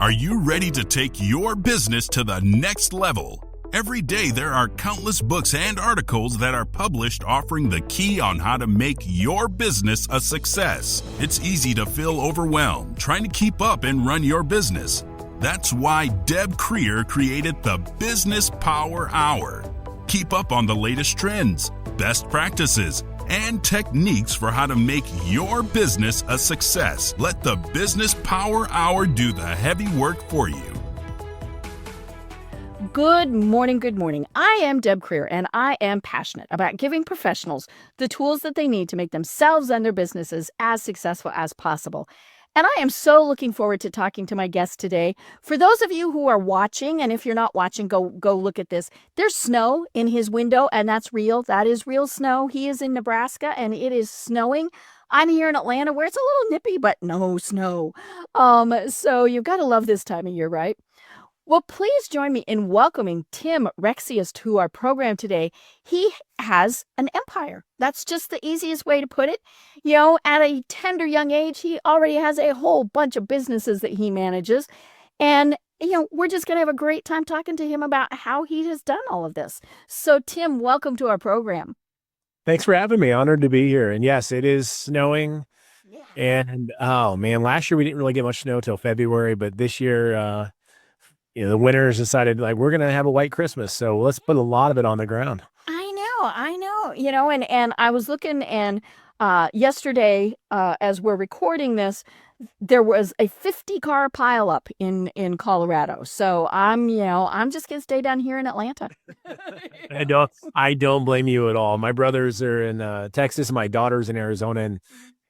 Are you ready to take your business to the next level? Every day there are countless books and articles that are published offering the key on how to make your business a success. It's easy to feel overwhelmed trying to keep up and run your business. That's why Deb Creer created the Business Power Hour. Keep up on the latest trends, best practices, and techniques for how to make your business a success. Let the Business Power Hour do the heavy work for you. Good morning, good morning. I am Deb Creer, and I am passionate about giving professionals the tools that they need to make themselves and their businesses as successful as possible. And I am so looking forward to talking to my guest today. For those of you who are watching, and if you're not watching, go look at this. There's snow in his window, and that's real. That is real snow. He is in Nebraska, and it is snowing. I'm here in Atlanta, where it's a little nippy, but no snow. So you've got to love this time of year, right? Well, please join me in welcoming Tim Rexius to our program today. He has an empire. That's just the easiest way to put it. You know, at a tender young age, he already has a whole bunch of businesses that he manages. And, you know, we're just going to have a great time talking to him about how he has done all of this. So, Tim, welcome to our program. Thanks for having me. Honored to be here. And yes, it is snowing. Yeah. And, oh, man, last year we didn't really get much snow till February, but this year, the winters decided we're going to have a white Christmas. So let's put a lot of it on the ground. I know, you know, and I was looking, and yesterday, as we're recording this, there was a 50-car pileup in Colorado. So I'm just going to stay down here in Atlanta. I don't blame you at all. My brothers are in Texas and my daughter's in Arizona, and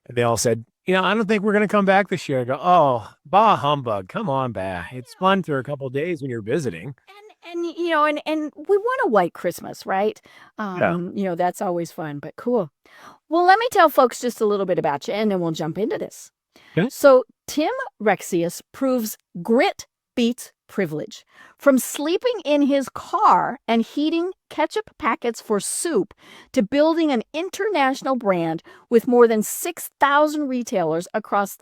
they all said, I don't think we're going to come back this year. I go, oh, bah humbug. Come on back. It's fun for a couple of days when you're visiting. And we want a white Christmas, right? Yeah. That's always fun, but cool. Well, let me tell folks just a little bit about you, and then we'll jump into this. Okay. So Tim Rexius proves grit beats privilege. From sleeping in his car and heating ketchup packets for soup to building an international brand with more than 6,000 retailers across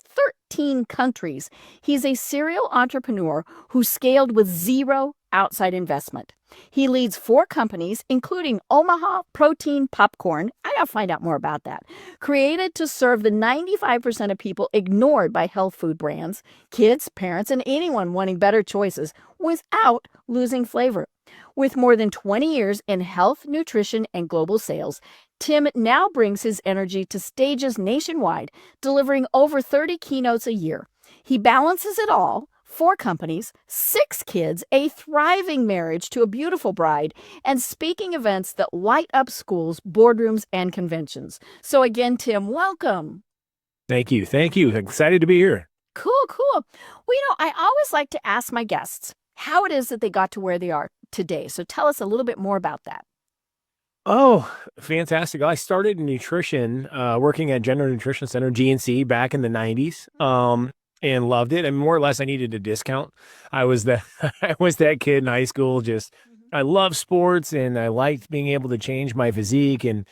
13 countries, he's a serial entrepreneur who scaled with zero outside investment. He leads 4 companies, including Omaha Protein Popcorn. I gotta find out more about that. Created to serve the 95% of people ignored by health food brands, kids, parents, and anyone wanting better choices without losing flavor. With more than 20 years in health, nutrition, and global sales, Tim now brings his energy to stages nationwide, delivering over 30 keynotes a year. He balances it all: 4 companies, 6 kids, a thriving marriage to a beautiful bride, and speaking events that light up schools, boardrooms, and conventions. So again, Tim, welcome. Thank you. Excited to be here. Cool. Well, I always like to ask my guests how it is that they got to where they are today. So tell us a little bit more about that. Oh, fantastic. I started in nutrition, working at General Nutrition Center, GNC, back in the 90s. And loved it. And more or less, I needed a discount. I was that kid in high school. I love sports, and I liked being able to change my physique. And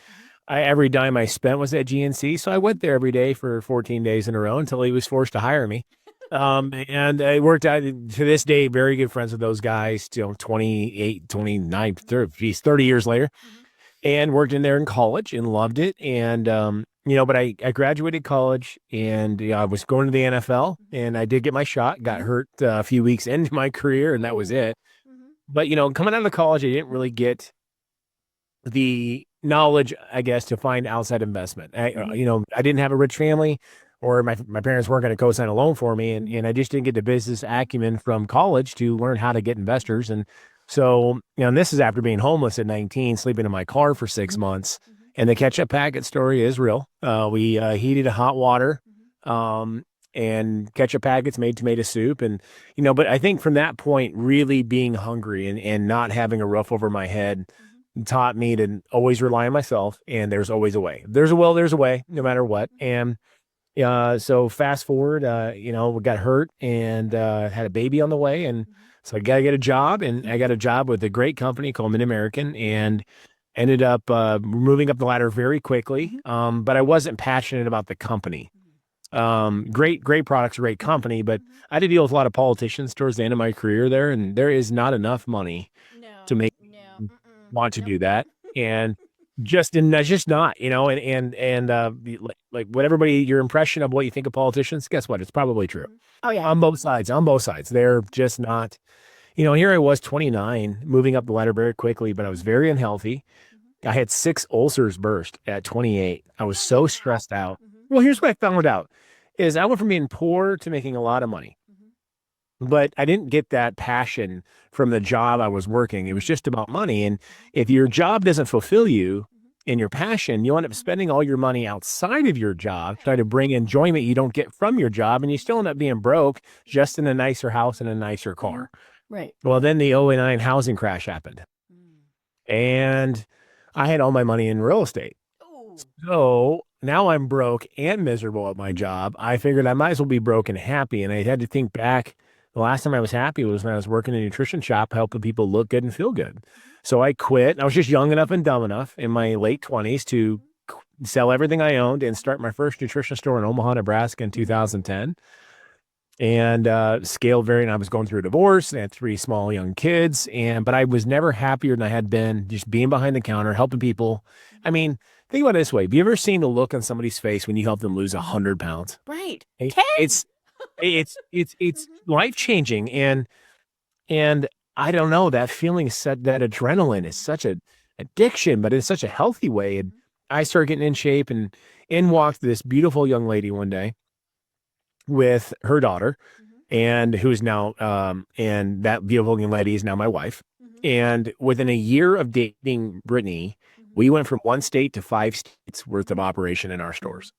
every dime I spent was at GNC. So I went there every day for 14 days in a row until he was forced to hire me. And I worked out to this day, very good friends with those guys, 28, 29, 30 years later, and worked in there in college and loved it. And, but I graduated college, and I was going to the NFL, and I did get my shot, got hurt a few weeks into my career, and that was it. But, coming out of college, I didn't really get the knowledge, I guess, to find outside investment. I didn't have a rich family, or my parents weren't going to co-sign a loan for me. And I just didn't get the business acumen from college to learn how to get investors. And so, and this is after being homeless at 19, sleeping in my car for 6 months. And the ketchup packet story is real. We heated hot water and ketchup packets, made tomato soup. And, but I think from that point, really being hungry and not having a roof over my head taught me to always rely on myself. And there's always a way. If there's a will, there's a way, no matter what. And so fast forward, we got hurt and had a baby on the way. And so I got to get a job. And I got a job with a great company called Mid-American, and ended up moving up the ladder very quickly. But I wasn't passionate about the company. Great products, great company, but I had to deal with a lot of politicians towards the end of my career there, and there is not enough money to make want to do that. And that's just not, like what everybody, your impression of what you think of politicians, guess what? It's probably true. Oh yeah. On both sides. They're just not, here I was 29, moving up the ladder very quickly, but I was very unhealthy. I had 6 ulcers burst at 28. I was so stressed out. Well, here's what I found out is I went from being poor to making a lot of money. But I didn't get that passion from the job I was working. It was just about money. And if your job doesn't fulfill you and your passion, you end up spending all your money outside of your job, trying to bring enjoyment you don't get from your job. And you still end up being broke, just in a nicer house and a nicer car. Right. Well, then the 2009 housing crash happened. And I had all my money in real estate. So now I'm broke and miserable at my job. I figured I might as well be broke and happy. And I had to think back. The last time I was happy was when I was working in a nutrition shop, helping people look good and feel good. So I quit. I was just young enough and dumb enough in my late 20s to sell everything I owned and start my first nutrition store in Omaha, Nebraska in 2010. And scaled and I was going through a divorce. I had 3 small young kids. But I was never happier than I had been just being behind the counter, helping people. I mean, think about it this way. Have you ever seen the look on somebody's face when you help them lose 100 pounds? Right. It's life-changing. And I don't know, that feeling, that adrenaline is such an addiction, but it's such a healthy way. And I started getting in shape, and in walked this beautiful young lady one day with her daughter, and who's now, and that beautiful young lady is now my wife. And within a year of dating Brittany, we went from 1 state to 5 states worth of operation in our stores.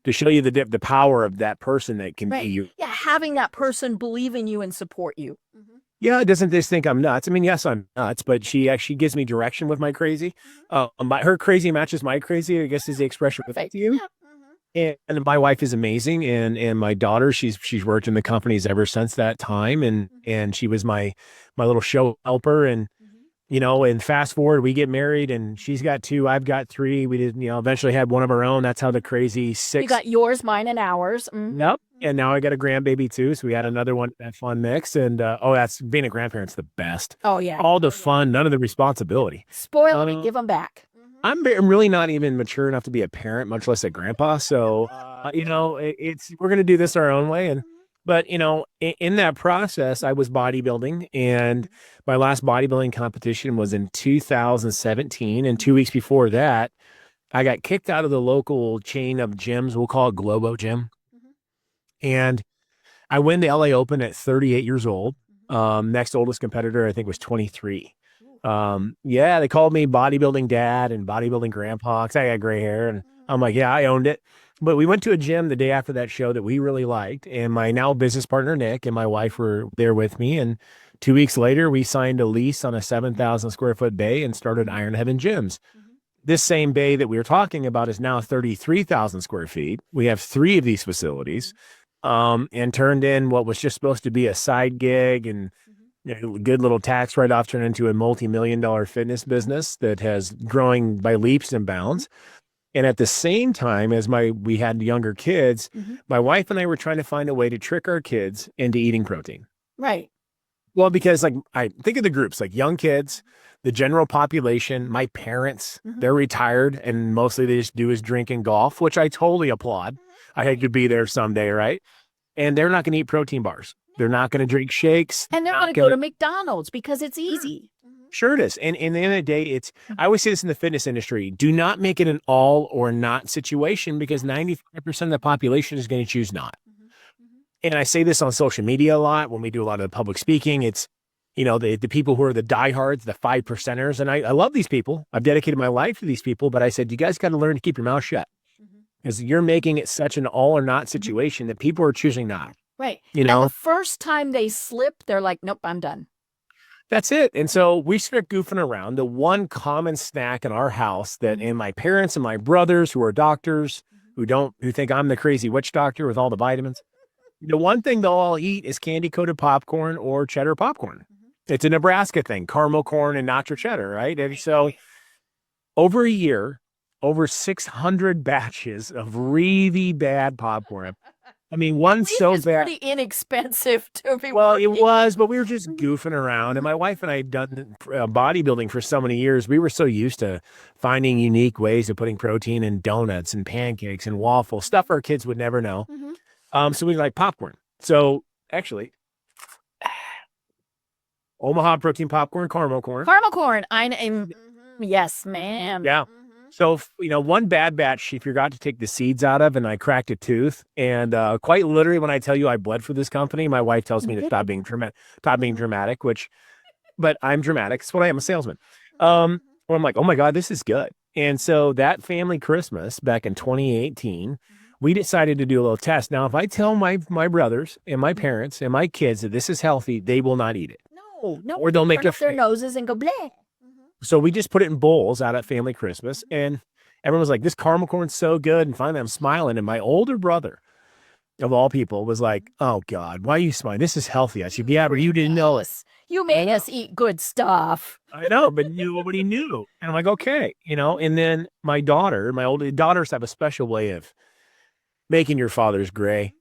To show you the power of that person that can be you. Yeah, having that person believe in you and support you. Yeah, it doesn't just think I'm nuts. I mean, yes, I'm nuts, but she actually gives me direction with my crazy. Her crazy matches my crazy, I guess, is the expression with you. And my wife is amazing, and my daughter, she's worked in the companies ever since that time, and she was my little show helper. And and fast forward, we get married, and she's got 2, I've got 3. We did, eventually had one of our own. That's how the crazy 6. You got yours, mine, and ours. Yep. And now I got a grandbaby too. So we had another one, that fun mix. And that's being a grandparent's the best. Oh yeah. All the fun, none of the responsibility. Spoil it, give them back. I'm really not even mature enough to be a parent, much less a grandpa. So, we're going to do this our own way. But in that process, I was bodybuilding, and my last bodybuilding competition was in 2017. And 2 weeks before that, I got kicked out of the local chain of gyms. We'll call it Globo Gym. And I win the LA Open at 38 years old. Next oldest competitor, I think, was 23. They called me bodybuilding dad and bodybuilding grandpa, because I got gray hair. And I'm like, yeah, I owned it. But we went to a gym the day after that show that we really liked. And my now business partner, Nick, and my wife were there with me. And 2 weeks later, we signed a lease on a 7,000 square foot bay and started Iron Heaven Gyms. This same bay that we were talking about is now 33,000 square feet. We have 3 of these facilities, and turned in what was just supposed to be a side gig and good little tax write-off, turned into a multi-million-dollar fitness business that has growing by leaps and bounds. And at the same time as we had younger kids, my wife and I were trying to find a way to trick our kids into eating protein. Right. Well, because I think of the groups, like young kids, the general population, my parents, they're retired, and mostly they just do is drink and golf, which I totally applaud. I had to be there someday, right? And they're not going to eat protein bars. They're not going to drink shakes. And they're going to go to McDonald's because it's easy. Sure it is. And in the end of the day, I always say this in the fitness industry, do not make it an all or not situation, because 95% of the population is going to choose not. And I say this on social media a lot when we do a lot of the public speaking. It's, the people who are the diehards, the 5%ers. And I love these people. I've dedicated my life to these people, but I said, you guys got to learn to keep your mouth shut, because you're making it such an all or not situation that people are choosing not. Right. And the first time they slip, they're like, nope, I'm done. That's it. And so we start goofing around. The one common snack in our house and my parents and my brothers, who are doctors, who think I'm the crazy witch doctor with all the vitamins, the one thing they'll all eat is candy coated popcorn or cheddar popcorn. It's a Nebraska thing, caramel corn and nacho cheddar, right? And so over a year, over 600 batches of really bad popcorn. I mean, one's so It's bad. pretty inexpensive to be Well, it working. was, but we were just goofing around. And my wife and I had done bodybuilding for so many years. We were so used to finding unique ways of putting protein in donuts and pancakes and waffles, stuff our kids would never know. So we like popcorn. So actually, Omaha Protein Popcorn, caramel corn. Caramel corn. Yes, ma'am. Yeah. So, one bad batch, she forgot to take the seeds out of, and I cracked a tooth. And quite literally, when I tell you I bled for this company, my wife tells me to stop being dramatic, but I'm dramatic. It's what I am, a salesman. Where I'm like, oh my God, this is good. And so that family Christmas back in 2018, we decided to do a little test. Now, if I tell my brothers and my parents and my kids that this is healthy, they will not eat it. No. Or they'll make their noses and go bleh. So we just put it in bowls out at family Christmas, and everyone was like, this caramel corn's so good. And finally I'm smiling. And my older brother of all people was like, oh God, why are you smiling? This is healthy. I said, yeah, but you didn't know it. You made us eat good stuff. I know, but nobody knew. And I'm like, okay, and then my older daughters have a special way of making your father's gray.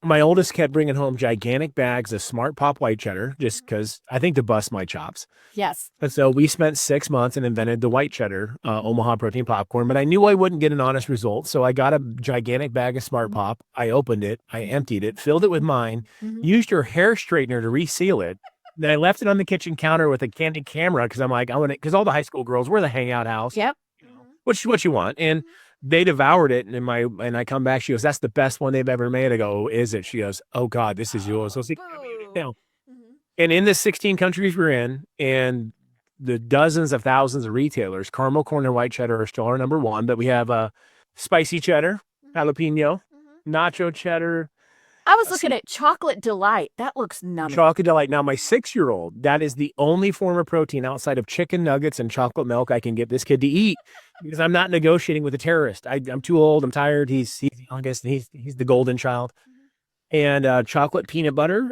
My oldest kept bringing home gigantic bags of Smart Pop white cheddar just because I think to bust my chops. Yes. And so we spent 6 months and invented the white cheddar Omaha Protein Popcorn, but I knew I wouldn't get an honest result. So I got a gigantic bag of Smart Pop. I opened it, I emptied it, filled it with mine, used your hair straightener to reseal it. Then I left it on the kitchen counter with a candid camera because I'm like, because all the high school girls, we're the hangout house. Yep. What you want. And they devoured it. And I come back, she goes, that's the best one they've ever made. I go, is it? She goes, oh God, this is yours. So and in the 16 countries we're in and the dozens of thousands of retailers, caramel corn and white cheddar are still our number one, but we have spicy cheddar, jalapeno, nacho cheddar. I was looking at chocolate delight. That looks nummy. Chocolate delight. Now, my 6-year-old, that is the only form of protein outside of chicken nuggets and chocolate milk I can get this kid to eat because I'm not negotiating with a terrorist. I'm too old. I'm tired. He's the youngest. And he's the golden child. And chocolate peanut butter,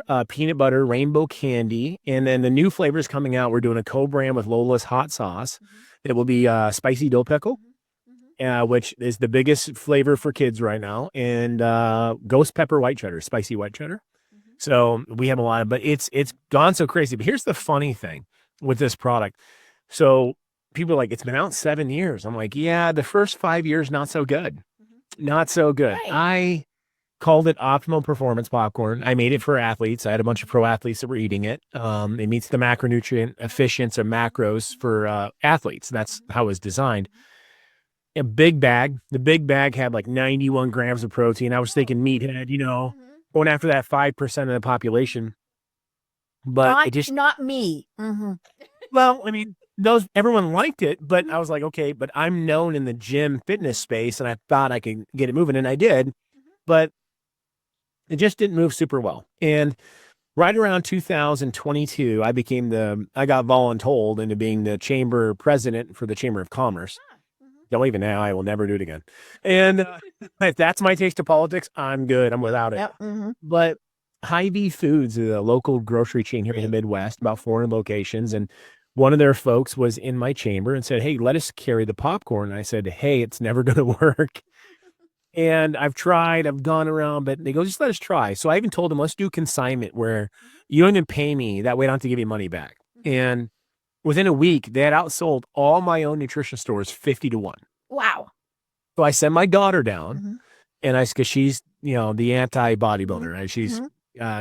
rainbow candy. And then the new flavors coming out, we're doing a co-brand with Lola's hot sauce. It will be spicy dill pickle. Which is the biggest flavor for kids right now, and ghost pepper white cheddar, spicy white cheddar. So we have a lot of, but it's gone so crazy. But here's the funny thing with this product. So people are like, it's been out 7 years. I'm like, yeah, the first 5 years, not so good. Not so good. Right. I called it optimal performance popcorn. I made it for athletes. I had a bunch of pro athletes that were eating it. It meets the macronutrient efficiency or macros for athletes. That's how it was designed. A big bag. The big bag had like 91 grams of protein. I was thinking meathead, going after that 5% of the population. But not me. Well, I mean, everyone liked it, but I was like, okay, but I'm known in the gym fitness space and I thought I could get it moving and I did, but it just didn't move super well. And right around 2022, I got voluntold into being the chamber president for the Chamber of Commerce. Don't even now. I will never do it again. And if that's my taste of politics, I'm good. I'm without it. Yep. But Hy-Vee Foods is a local grocery chain here in the Midwest, about 400 locations. And one of their folks was in my chamber and said, hey, let us carry the popcorn. And I said, hey, it's never going to work. And I've tried, I've gone around, but they go, just let us try. So I even told them, let's do consignment where you don't even pay me. That way I don't have to give you money back. And within a week, they had outsold all my own nutrition stores 50-1. Wow. So I sent my daughter down, and because she's, the anti-bodybuilder, right?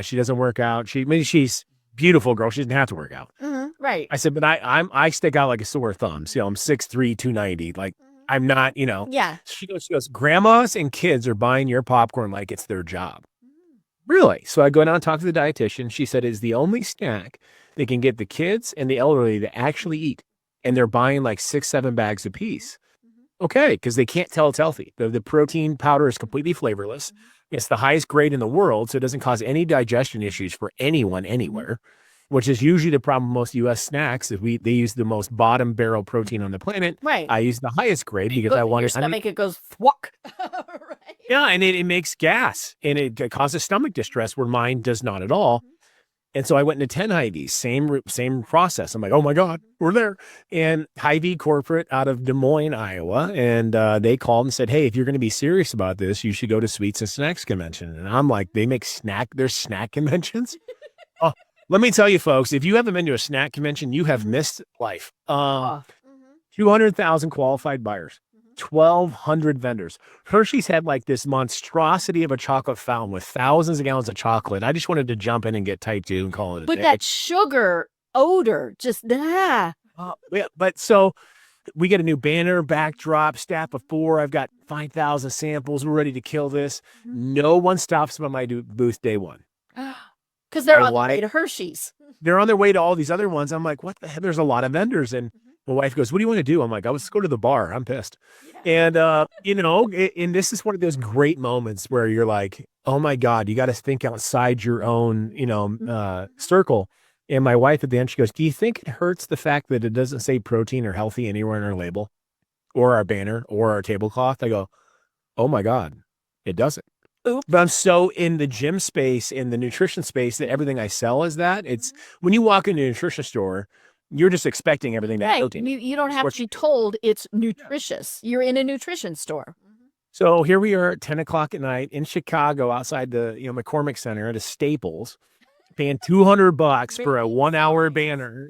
She doesn't work out. She's beautiful girl. She doesn't have to work out. Right. I said, but I stick out like a sore thumb. So I'm 6'3", 290. Like I'm not, Yeah. She goes, grandmas and kids are buying your popcorn like it's their job. Really? So I go down and talk to the dietitian. She said it's the only snack they can get the kids and the elderly to actually eat. And they're buying like 6-7 bags a piece. Okay, because they can't tell it's healthy. The protein powder is completely flavorless. It's the highest grade in the world, so it doesn't cause any digestion issues for anyone anywhere, which is usually the problem with most U.S. snacks. They use the most bottom barrel protein on the planet. Right. I use the highest grade because I want your stomach. It goes thwack. Right. Yeah, and it makes gas, and it causes stomach distress where mine does not at all. And so I went into 10 Hy-Vees, same process. I'm like, oh my God, we're there. And Hy-Vee corporate out of Des Moines, Iowa. And they called and said, hey, if you're going to be serious about this, you should go to Sweets and Snacks Convention. And I'm like, there's snack conventions? Oh, let me tell you, folks, if you haven't been to a snack convention, you have missed life. 200,000 qualified buyers. 1,200 vendors. Hershey's had like this monstrosity of a chocolate fountain with thousands of gallons of chocolate. I just wanted to jump in and get type 2 and call it a But day. that sugar odor, just Yeah, but so we get a new banner, backdrop, staff of 4. I've got 5,000 samples. We're ready to kill this. No one stops by my booth day one. because they're on their way to Hershey's. They're on their way to all these other ones. I'm like, what the heck? There's a lot of vendors. And my wife goes, what do you want to do? I'm like, let's go to the bar. I'm pissed. And, and this is one of those great moments where you're like, oh my God, you got to think outside your own, circle. And my wife at the end, she goes, do you think it hurts the fact that it doesn't say protein or healthy anywhere in our label or our banner or our tablecloth? I go, oh my God, it doesn't. Oops. But I'm so in the gym space, in the nutrition space, that everything I sell is that. It's when you walk into a nutrition store, you're just expecting everything to have protein. You don't have to be told it's nutritious. You're in a nutrition store. So here we are at 10 o'clock at night in Chicago outside the McCormick Center at a Staples, paying $200 for a 1-hour banner,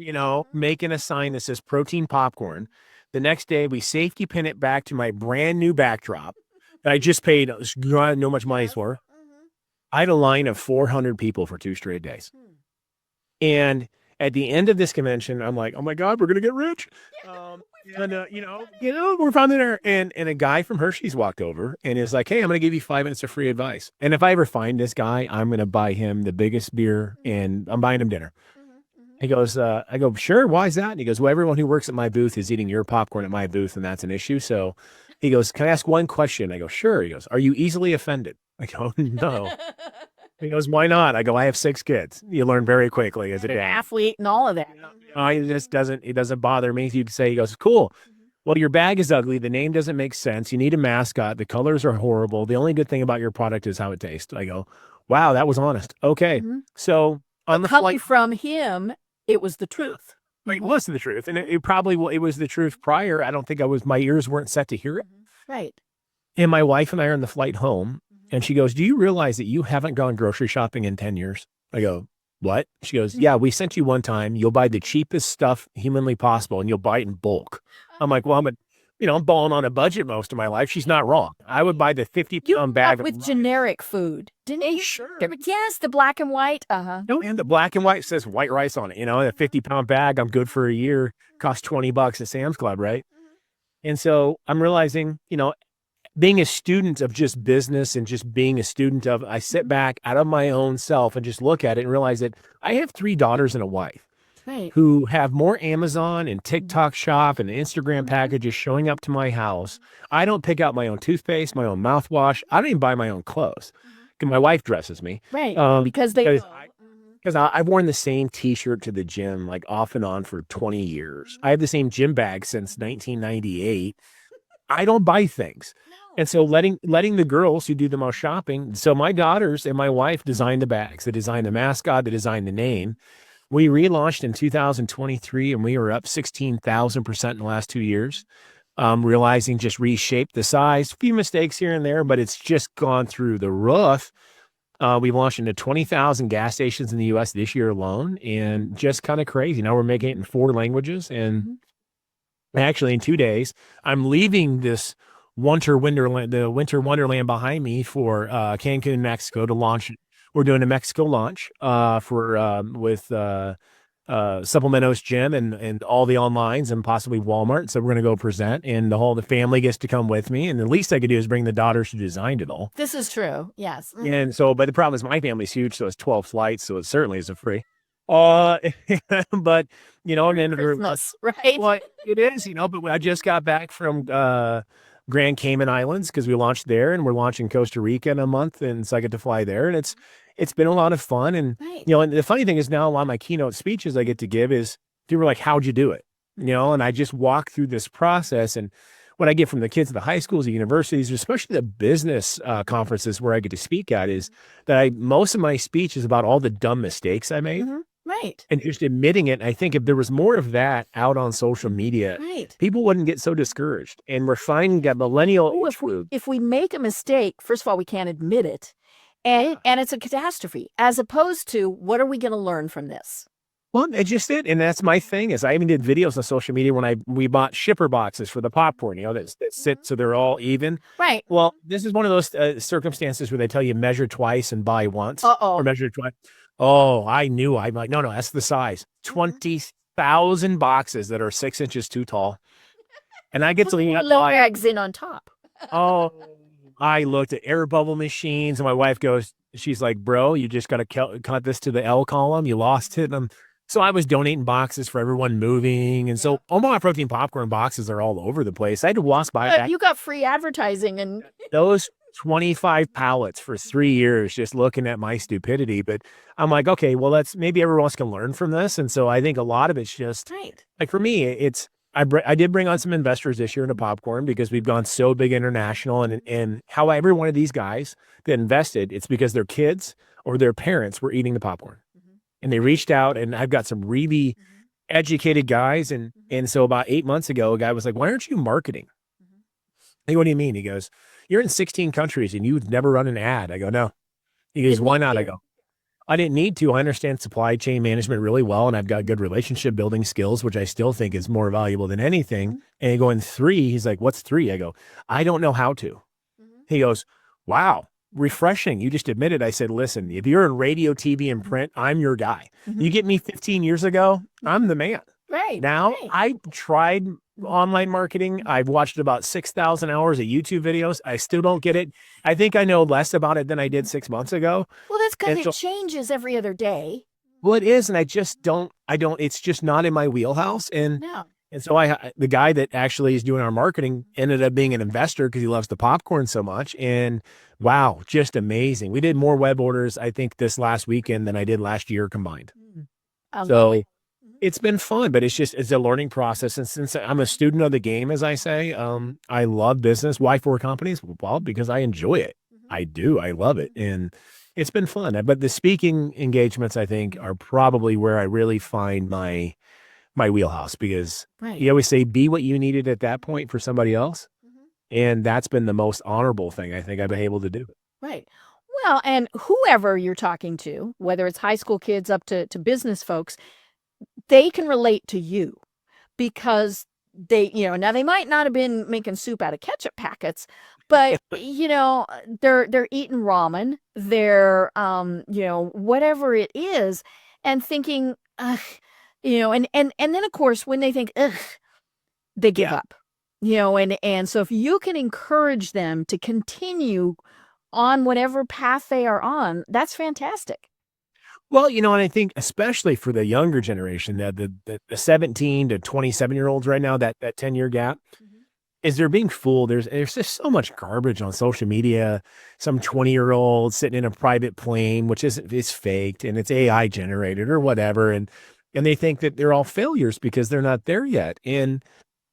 making a sign that says protein popcorn. The next day we safety pin it back to my brand new backdrop that I just paid no much money for. I had a line of 400 people for 2 straight days. And at the end of this convention, I'm like, oh my God, we're going to get rich. We're finally there. And a guy from Hershey's walked over and is like, hey, I'm going to give you 5 minutes of free advice. And if I ever find this guy, I'm going to buy him the biggest beer and I'm buying him dinner. He goes, I go, sure. Why is that? And he goes, well, everyone who works at my booth is eating your popcorn at my booth. And that's an issue. So he goes, can I ask one question? I go, sure. He goes, are you easily offended? I go, no. He goes, why not? I go, I have 6 kids. You learn very quickly as a dad. Athlete and all of that. It doesn't bother me. You'd say, he goes, cool. Well, your bag is ugly. The name doesn't make sense. You need a mascot. The colors are horrible. The only good thing about your product is how it tastes. I go, wow, that was honest. Okay. So on the coming from him, it was the truth. It was the truth. And it was the truth prior. I don't think my ears weren't set to hear it. Right. And my wife and I are on the flight home. And she goes, do you realize that you haven't gone grocery shopping in 10 years? I go, what? She goes, yeah, we sent you one time. You'll buy the cheapest stuff humanly possible and you'll buy it in bulk. I'm like, well, I'm balling on a budget most of my life. She's not wrong. I would buy the 50-pound bag with generic food. Didn't you? Sure. Yes, the black and white. No, and the black and white says white rice on it. A 50-pound bag, I'm good for a year. Costs $20 at Sam's Club, right? And so I'm realizing, being a student of just business and just being a student of, I sit back out of my own self and just look at it and realize that I have 3 daughters and a wife who have more Amazon and TikTok shop and Instagram packages showing up to my house. I don't pick out my own toothpaste, my own mouthwash. I don't even buy my own clothes. My wife dresses me. Right. Because I've worn the same t-shirt to the gym, like off and on for 20 years. I have the same gym bag since 1998. I don't buy things. And so letting the girls who do the most shopping, so my daughters and my wife designed the bags, they designed the mascot, they designed the name. We relaunched in 2023 and we were up 16,000% in the last 2 years. Realizing just reshaped the size, a few mistakes here and there, but it's just gone through the roof. We launched into 20,000 gas stations in the U.S. this year alone and just kind of crazy. Now we're making it in 4 languages. And actually in 2 days, I'm leaving this winter wonderland behind me for Cancun, Mexico to launch. We're doing a Mexico launch with Supplementos Gym and all the onlines and possibly Walmart. So we're going to go present and the family gets to come with me. And the least I could do is bring the daughters who designed it all. This is true. Yes. And so, but the problem is my family's huge. So it's 12 flights. So it certainly isn't free. But and then Christmas, right? Well, it is, but I just got back from Grand Cayman Islands because we launched there and we're launching Costa Rica in a month. And so I get to fly there and it's been a lot of fun. And, and the funny thing is now a lot of my keynote speeches I get to give is people are like, how'd you do it? And I just walk through this process. And what I get from the kids at the high schools, the universities, especially the business conferences where I get to speak at, is that most of my speech is about all the dumb mistakes I made. Right. And just admitting it. I think if there was more of that out on social media, people wouldn't get so discouraged. And we're finding that millennial if we make a mistake, first of all, we can't admit it. And it's a catastrophe, as opposed to what are we going to learn from this? Well, it just did. And that's my thing is I even did videos on social media when we bought shipper boxes for the popcorn, that sit so they're all even. Right. Well, this is one of those circumstances where they tell you measure twice and buy once. Or measure twice. Oh, I knew. I'm like, no, that's the size. 20,000 boxes that are 6 inches too tall. And I get to little eggs in on top. Oh, I looked at air bubble machines and my wife goes, she's like, bro, you just got to cut this to the L column. You lost it. So I was donating boxes for everyone moving. And so Omaha Protein Popcorn boxes are all over the place. I had to walk by. You got free advertising and those 25 pallets for 3 years just looking at my stupidity. But I'm like, okay, well, maybe everyone else can learn from this. And so I think a lot of it's just like for me, I did bring on some investors this year into popcorn because we've gone so big international and how every one of these guys that invested, it's because their kids or their parents were eating the popcorn and they reached out and I've got some really educated guys. And so about 8 months ago, a guy was like, why aren't you marketing? Hey, what do you mean? He goes, you're in 16 countries and you've never run an ad. I go, no. He goes, why not? I go, I didn't need to. I understand supply chain management really well, and I've got good relationship building skills, which I still think is more valuable than anything. And he going 3, he's like, what's 3? I go, I don't know how to. He goes, wow, refreshing. You just admitted. I said, listen, if you're in radio, TV, and print, I'm your guy. You get me 15 years ago, I'm the man. Right. Now, I tried online marketing. I've watched about 6,000 hours of YouTube videos. I still don't get it. I think I know less about it than I did 6 months ago. Well, that's because it changes every other day. Well, it is. And I just don't, it's just not in my wheelhouse. And so the guy that actually is doing our marketing ended up being an investor because he loves the popcorn so much. And wow, just amazing. We did more web orders, I think, this last weekend than I did last year combined. So it's been fun, but it's a learning process. And since I'm a student of the game, as I say, I love business. Why 4 companies? Well, because I enjoy it. I do. I love it. And it's been fun. But the speaking engagements, I think, are probably where I really find my wheelhouse because you always say, be what you needed at that point for somebody else. And that's been the most honorable thing I think I've been able to do. Right. Well, and whoever you're talking to, whether it's high school kids up to business folks, they can relate to you because they, now they might not have been making soup out of ketchup packets, but they're eating ramen, they're, whatever it is and thinking, and then of course, when they think, they give up, and so if you can encourage them to continue on whatever path they are on, that's fantastic. Well, and I think especially for the younger generation, that the 17 to 27-year-olds right now, that 10-year gap, is they're being fooled. There's just so much garbage on social media. Some 20-year-old sitting in a private plane, which is faked and it's AI generated or whatever, and they think that they're all failures because they're not there yet. And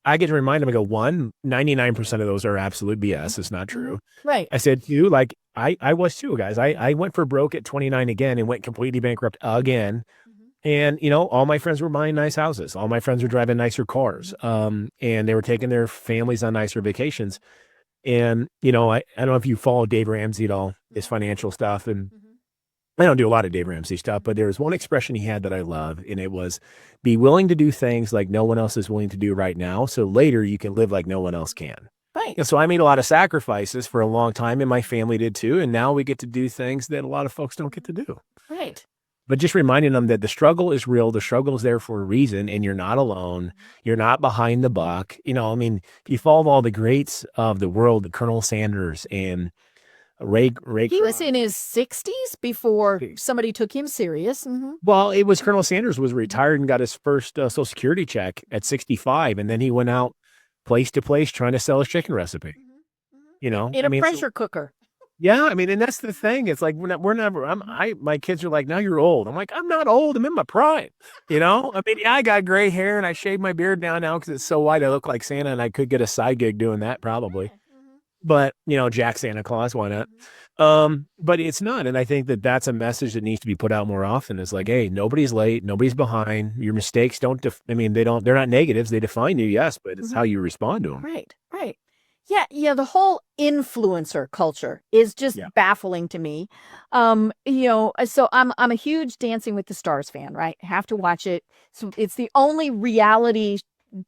I get to remind them, I go, 99% of those are absolute BS. It's not true. Right. I said, 2, like I was too, guys. I went for broke at 29 again and went completely bankrupt again. And, all my friends were buying nice houses. All my friends were driving nicer cars. And they were taking their families on nicer vacations. And, I don't know if you follow Dave Ramsey at all, his financial stuff. And I don't do a lot of Dave Ramsey stuff, but there was one expression he had that I love. And it was, be willing to do things like no one else is willing to do right now. So later you can live like no one else can. Right. And so I made a lot of sacrifices for a long time and my family did too. And now we get to do things that a lot of folks don't get to do. Right. But just reminding them that the struggle is real. The struggle is there for a reason and you're not alone. You're not behind the buck. If you follow all the greats of the world, the Colonel Sanders and Ray. He was in his 60s before somebody took him serious. Well, it was Colonel Sanders was retired and got his first Social Security check at 65. And then he went out place to place trying to sell his chicken recipe, in a pressure cooker. Yeah, I mean, and that's the thing. It's like we're never. My kids are like, now you're old. I'm like, I'm not old. I'm in my prime. I mean, yeah, I got gray hair and I shaved my beard down now because it's so white. I look like Santa, and I could get a side gig doing that probably. But Jack Santa Claus, why not? But it's not, and I think that that's a message that needs to be put out more often. It's like, hey, nobody's late, nobody's behind. Your mistakes don't. I mean, they don't. They're not negatives. They define you, yes, but it's how you respond to them. Right. Right. Yeah, the whole influencer culture is just baffling to me. So I'm a huge Dancing with the Stars fan, right? Have to watch it. So it's the only reality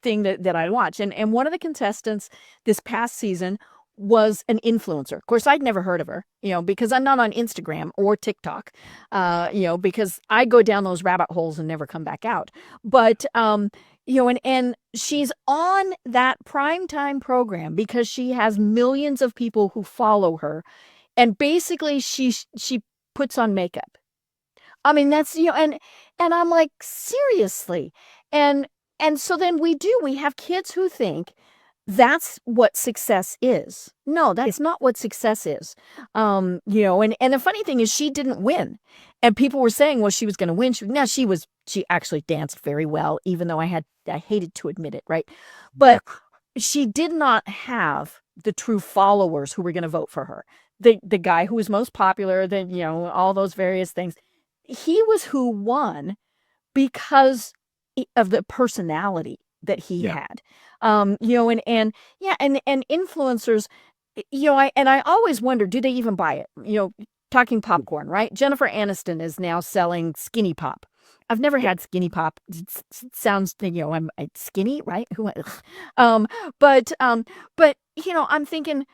thing that I watch. And one of the contestants this past season was an influencer. Of course, I'd never heard of her, because I'm not on Instagram or TikTok, because I go down those rabbit holes and never come back out. But and she's on that primetime program because she has millions of people who follow her, and basically she puts on makeup. I mean, that's and I'm like, seriously. And so then we have kids who think that's what success is. No, that's not what success is. And the funny thing is she didn't win. And people were saying, well, she was going to win. She actually danced very well, even though I hated to admit it, right? But she did not have the true followers who were going to vote for her. The guy who was most popular, all those various things. He was who won because of the personality that he had. And influencers, I always wonder, do they even buy it? Talking popcorn, right? Jennifer Aniston is now selling Skinny Pop. I've never had Skinny Pop. It sounds, I'm skinny, right? But I'm thinking,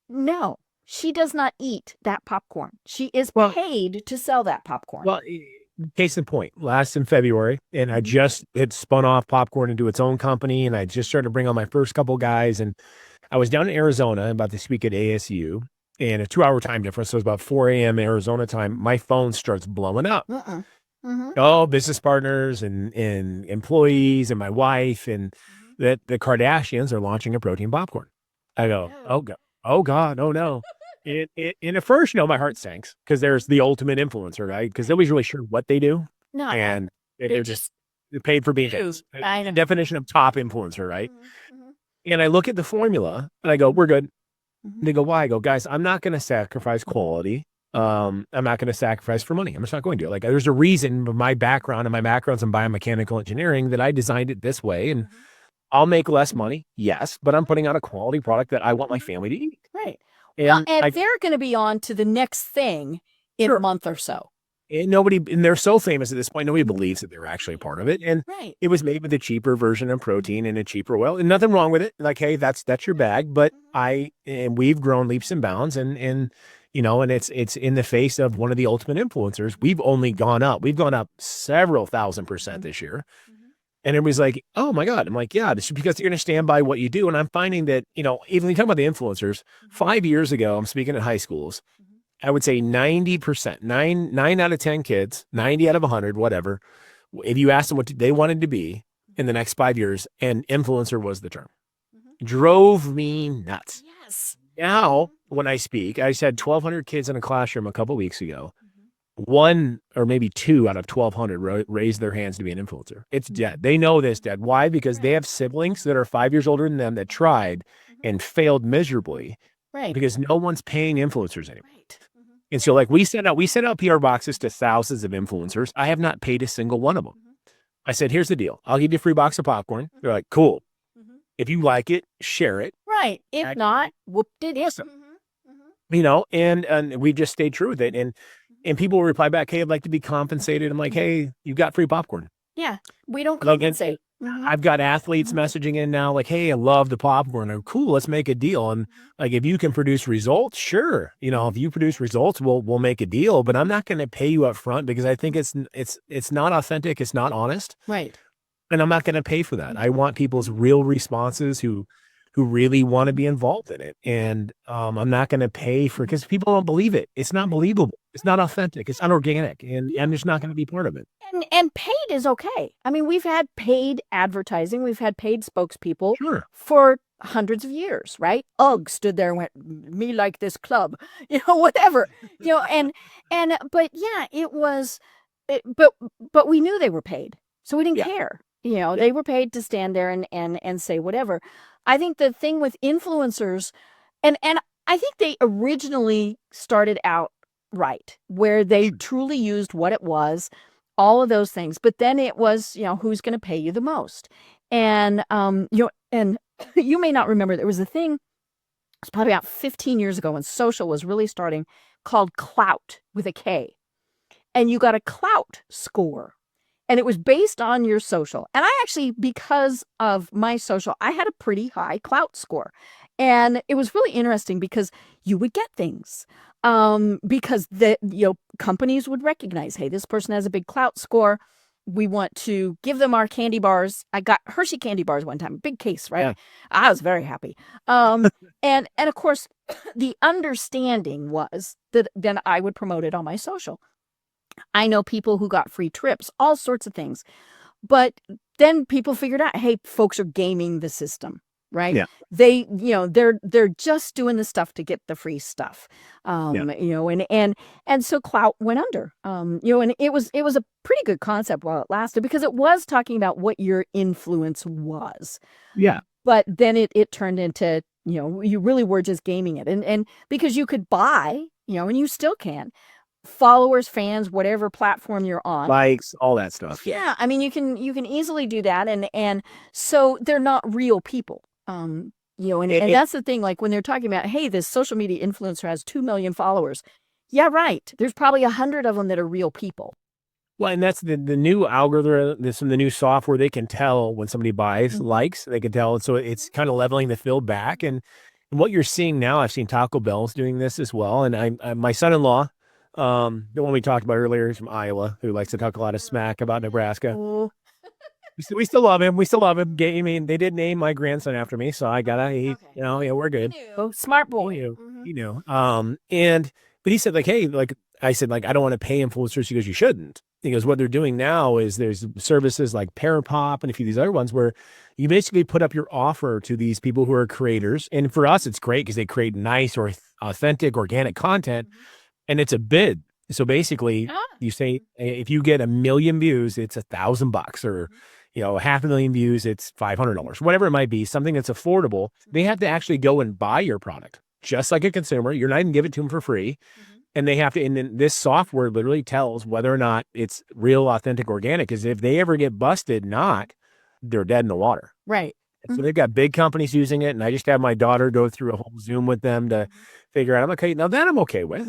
no, she does not eat that popcorn. She is paid to sell that popcorn. Well, case in point, last in February, and I just had spun off popcorn into its own company, and I just started to bring on my first couple guys, and I was down in Arizona about to speak at ASU, and a 2-hour time difference, so it was about 4 a.m. Arizona time. My phone starts blowing up. Oh, business partners and employees and my wife, and that the Kardashians are launching a protein popcorn. I go, oh God, oh no. And at first, my heart sinks because there's the ultimate influencer, right? Because nobody's really sure what they do. No. And they're just paid for being the definition of top influencer, right? And I look at the formula and I go, we're good. They go, why? I go, guys, I'm not going to sacrifice quality. I'm not going to sacrifice for money. I'm just not going to. Like, there's a reason with my background, and my background's in biomechanical engineering, that I designed it this way. And I'll make less money, yes, but I'm putting out a quality product that I want my family to eat. Right. And they're going to be on to the next thing in a month or so. And they're so famous at this point, nobody believes that they're actually a part of it. And it was made with a cheaper version of protein and a cheaper oil, and nothing wrong with it. Like, hey, that's your bag. But we've grown leaps and bounds, and it's in the face of one of the ultimate influencers. We've only gone up. We've gone up several thousand% this year. And everybody's like, oh my God. I'm like, yeah, this is because you're going to stand by what you do. And I'm finding that, even when you talk about the influencers, 5 years ago, I'm speaking at high schools. I would say 90%, nine out of 10 kids, 90 out of 100, whatever. If you asked them what they wanted to be in the next 5 years, and influencer was the term. Drove me nuts. Yes. Now, when I speak, I just had 1,200 kids in a classroom a couple of weeks ago. 1 or maybe 2 out of 1,200 raised their hands to be an influencer. It's dead. They know this, Dad. Why? Because they have siblings that are 5 years older than them that tried and failed miserably. Right. Because no one's paying influencers anymore. Right. And so, like, we sent out PR boxes to thousands of influencers. I have not paid a single one of them. I said, here's the deal. I'll give you a free box of popcorn. They're like, cool. If you like it, share it. Right. If not, whooped it. Awesome. And we just stayed true with it. And people will reply back, hey, I'd like to be compensated. I'm like, hey, you got free popcorn. Yeah, we don't compensate. I've got athletes messaging in now like, hey, I love the popcorn. Oh, cool, let's make a deal. And like, if you can produce results, sure. If you produce results, we'll make a deal. But I'm not going to pay you up front because I think it's not authentic. It's not honest. Right. And I'm not going to pay for that. I want people's real responses who really want to be involved in it. And I'm not going to pay for, because people don't believe it. It's not believable. It's not authentic. It's unorganic. And I'm just not going to be part of it. And paid is okay. I mean, we've had paid advertising. We've had paid spokespeople Sure. for hundreds of years, right? UGG stood there and went, me like this club, whatever, but yeah, it was, but we knew they were paid. So we didn't care. They were paid to stand there and say whatever. I think the thing with influencers, and I think they originally started out right, where they truly used what it was, all of those things. But then it was, who's going to pay you the most? And, and you may not remember, there was a thing, it's probably about 15 years ago when social was really starting, called Clout with a K. And you got a Clout score. And it was based on your social. And I actually, because of my social, I had a pretty high Clout score. And it was really interesting because you would get things. Because companies would recognize, hey, this person has a big Clout score. We want to give them our candy bars. I got Hershey candy bars one time, big case, right? Yeah. I was very happy. And of course, the understanding was that then I would promote it on my social. I know people who got free trips, all sorts of things. But then people figured out, hey, folks are gaming the system, right? Yeah. They, they're just doing the stuff to get the free stuff. And so Clout went under. And it was a pretty good concept while it lasted, because it was talking about what your influence was. Yeah. But then it turned into, you really were just gaming it. And because you could buy, and you still can, followers, fans, whatever platform you're on, likes, all that stuff. Yeah. I mean, you can easily do that. And so they're not real people. And that's the thing, like when they're talking about, hey, this social media influencer has 2 million followers. Yeah, right. There's probably 100 of them that are real people. Well, and that's the new algorithm, the new software. They can tell when somebody buys, likes, they can tell. And so it's kind of leveling the field back. And what you're seeing now, I've seen Taco Bell's doing this as well. And my son-in-law, the one we talked about earlier, is from Iowa, who likes to talk a lot of smack about Nebraska. Oh. We still love him. We still love him. I mean, they did name my grandson after me, so I gotta, we're good. Smart boy. He knew. But he said, like, hey, like I said, like, I don't want to pay influencers. He goes, you shouldn't. He goes, what they're doing now is there's services like Parent Pop and a few of these other ones where you basically put up your offer to these people who are creators. And for us, it's great because they create nice or authentic, organic content. And it's a bid. So basically, you say, if you get 1 million views, it's $1,000, or 500,000 views, it's $500, whatever it might be, something that's affordable. They have to actually go and buy your product, just like a consumer. You're not even give it to them for free. And they have to, and then this software literally tells whether or not it's real, authentic, organic. Because if they ever get busted not, they're dead in the water. Right. So they've got big companies using it. And I just had my daughter go through a whole Zoom with them to figure out, I'm okay. Now that I'm okay with,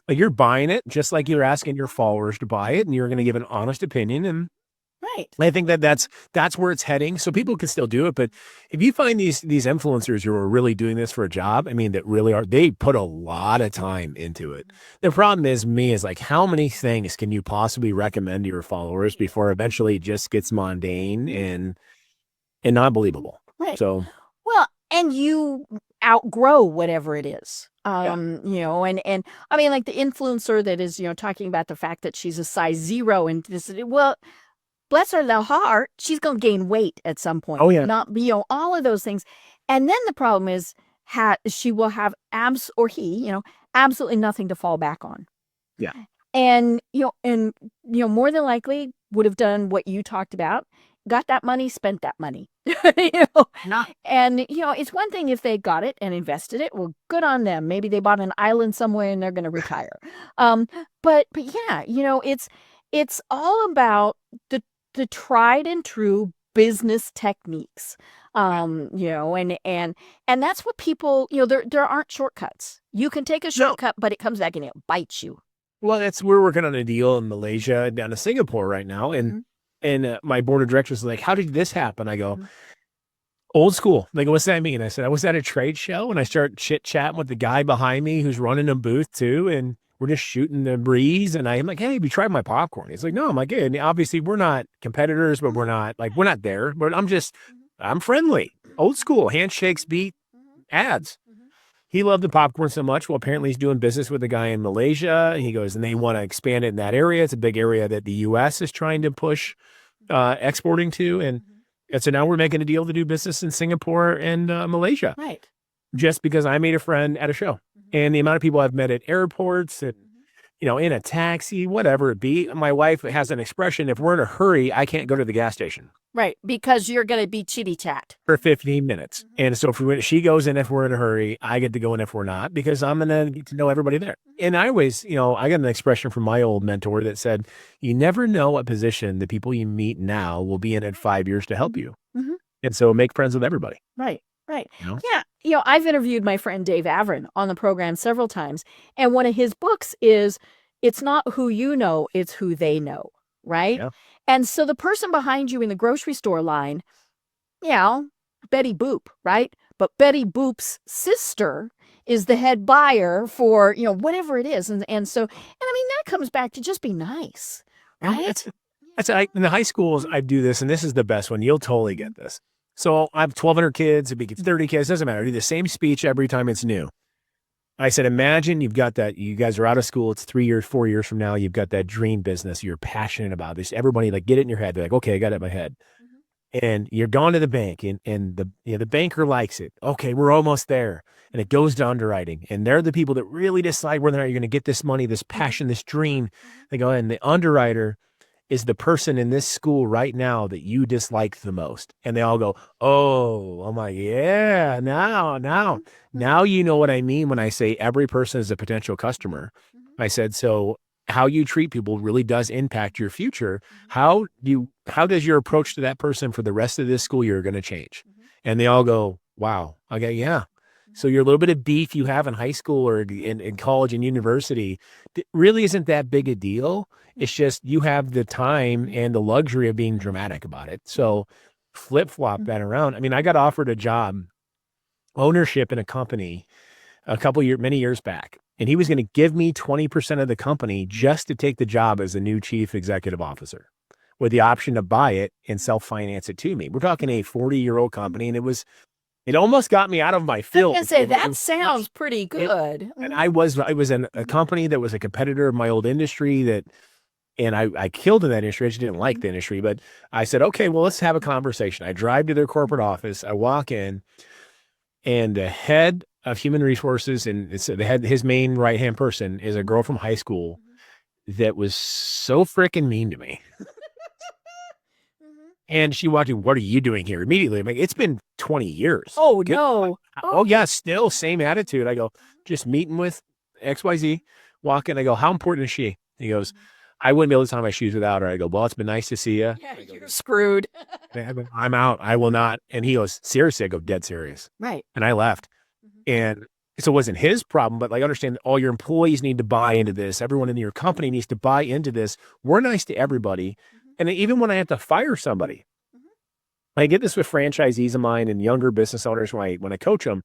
like you're buying it just like you're asking your followers to buy it, and you're going to give an honest opinion. And right. I think that's where it's heading. So people can still do it. But if you find these influencers who are really doing this for a job, I mean, that really are, they put a lot of time into it. The problem is like, how many things can you possibly recommend to your followers before eventually it just gets mundane and not believable? Right. So, well, and you outgrow whatever it is. And I mean, like the influencer that is, talking about the fact that she's a size 0 and this, well, bless her little heart, she's going to gain weight at some point. Oh, yeah. Not, all of those things. And then the problem is she will have absolutely nothing to fall back on. Yeah. And, more than likely would have done what you talked about, got that money, spent that money. And, it's one thing if they got it and invested it. Well, good on them. Maybe they bought an island somewhere and they're going to retire. But yeah, it's all about the tried and true business techniques. And that's what people, there aren't shortcuts. You can take a shortcut, but it comes back and it bites you. Well, we're working on a deal in Malaysia down to Singapore right now. And my board of directors is like, how did this happen? I go, old school. They go, what's that mean? I said, I was at a trade show and I start chit chatting with the guy behind me who's running a booth too. And we're just shooting the breeze. And I'm like, hey, have you tried my popcorn? He's like, no. I'm like, hey, and obviously we're not competitors, but we're not there, but I'm friendly, old school, handshakes, beat ads. He loved the popcorn so much. Well, apparently he's doing business with a guy in Malaysia. He goes, and they want to expand it in that area. It's a big area that the U.S. is trying to push exporting to. And And so now we're making a deal to do business in Singapore and Malaysia. Right. Just because I made a friend at a show. And the amount of people I've met at airports and, in a taxi, whatever it be. My wife has an expression, if we're in a hurry, I can't go to the gas station. Right. Because you're going to be chitty chat. For 15 minutes. And so she goes in if we're in a hurry, I get to go in if we're not, because I'm going to get to know everybody there. And I always, I got an expression from my old mentor that said, you never know what position the people you meet now will be in 5 years to help you. And so make friends with everybody. Right. Yeah. I've interviewed my friend Dave Averin on the program several times. And one of his books is, it's not who you know, it's who they know. Right. Yeah. And so the person behind you in the grocery store line, Betty Boop, right? But Betty Boop's sister is the head buyer for, whatever it is. And that comes back to just be nice. Right. In the high schools, I do this, and this is the best one. You'll totally get this. So I have 1,200 kids, it'd be 30 kids, doesn't matter. I do the same speech every time it's new. I said, imagine you've got that, you guys are out of school, it's 3 years, 4 years from now, you've got that dream business, you're passionate about this. Everybody get it in your head. They're like, okay, I got it in my head. And you're gone to the bank and the banker likes it. Okay, we're almost there. And it goes to underwriting. And they're the people that really decide whether or not you're going to get this money, this passion, this dream. They go, and the underwriter is the person in this school right now that you dislike the most. And they all go, oh, I'm like, yeah, now you know what I mean when I say every person is a potential customer. I said, so how you treat people really does impact your future. How does your approach to that person for the rest of this school year going to change? And they all go, wow. I go, yeah. So your little bit of beef you have in high school or in college and university really isn't that big a deal. It's just you have the time and the luxury of being dramatic about it. So flip-flop that around. I mean, I got offered a job, ownership in a company many years back. And he was going to give me 20% of the company just to take the job as a new chief executive officer with the option to buy it and self-finance it to me. We're talking a 40-year-old company, and it almost got me out of my field. I was going to say, that sounds pretty good. And I was in a company that was a competitor of my old industry and I killed in that industry. I just didn't like the industry, but I said, okay, well, let's have a conversation. I drive to their corporate office. I walk in, and the head of human resources, and his main right-hand person is a girl from high school that was so freaking mean to me. And she walked in, what are you doing here? Immediately, I'm like, it's been 20 years. Oh, no. Oh, yeah, still same attitude. I go, just meeting with XYZ, walk in. I go, how important is she? He goes, I wouldn't be able to tie my shoes without her. I go, well, it's been nice to see you. Yeah, you're screwed. I'm out. I will not. And he goes, seriously? I go, dead serious. Right. And I left. And so it wasn't his problem, but understand all your employees need to buy into this. Everyone in your company needs to buy into this. We're nice to everybody. And even when I have to fire somebody, I get this with franchisees of mine and younger business owners when I coach them.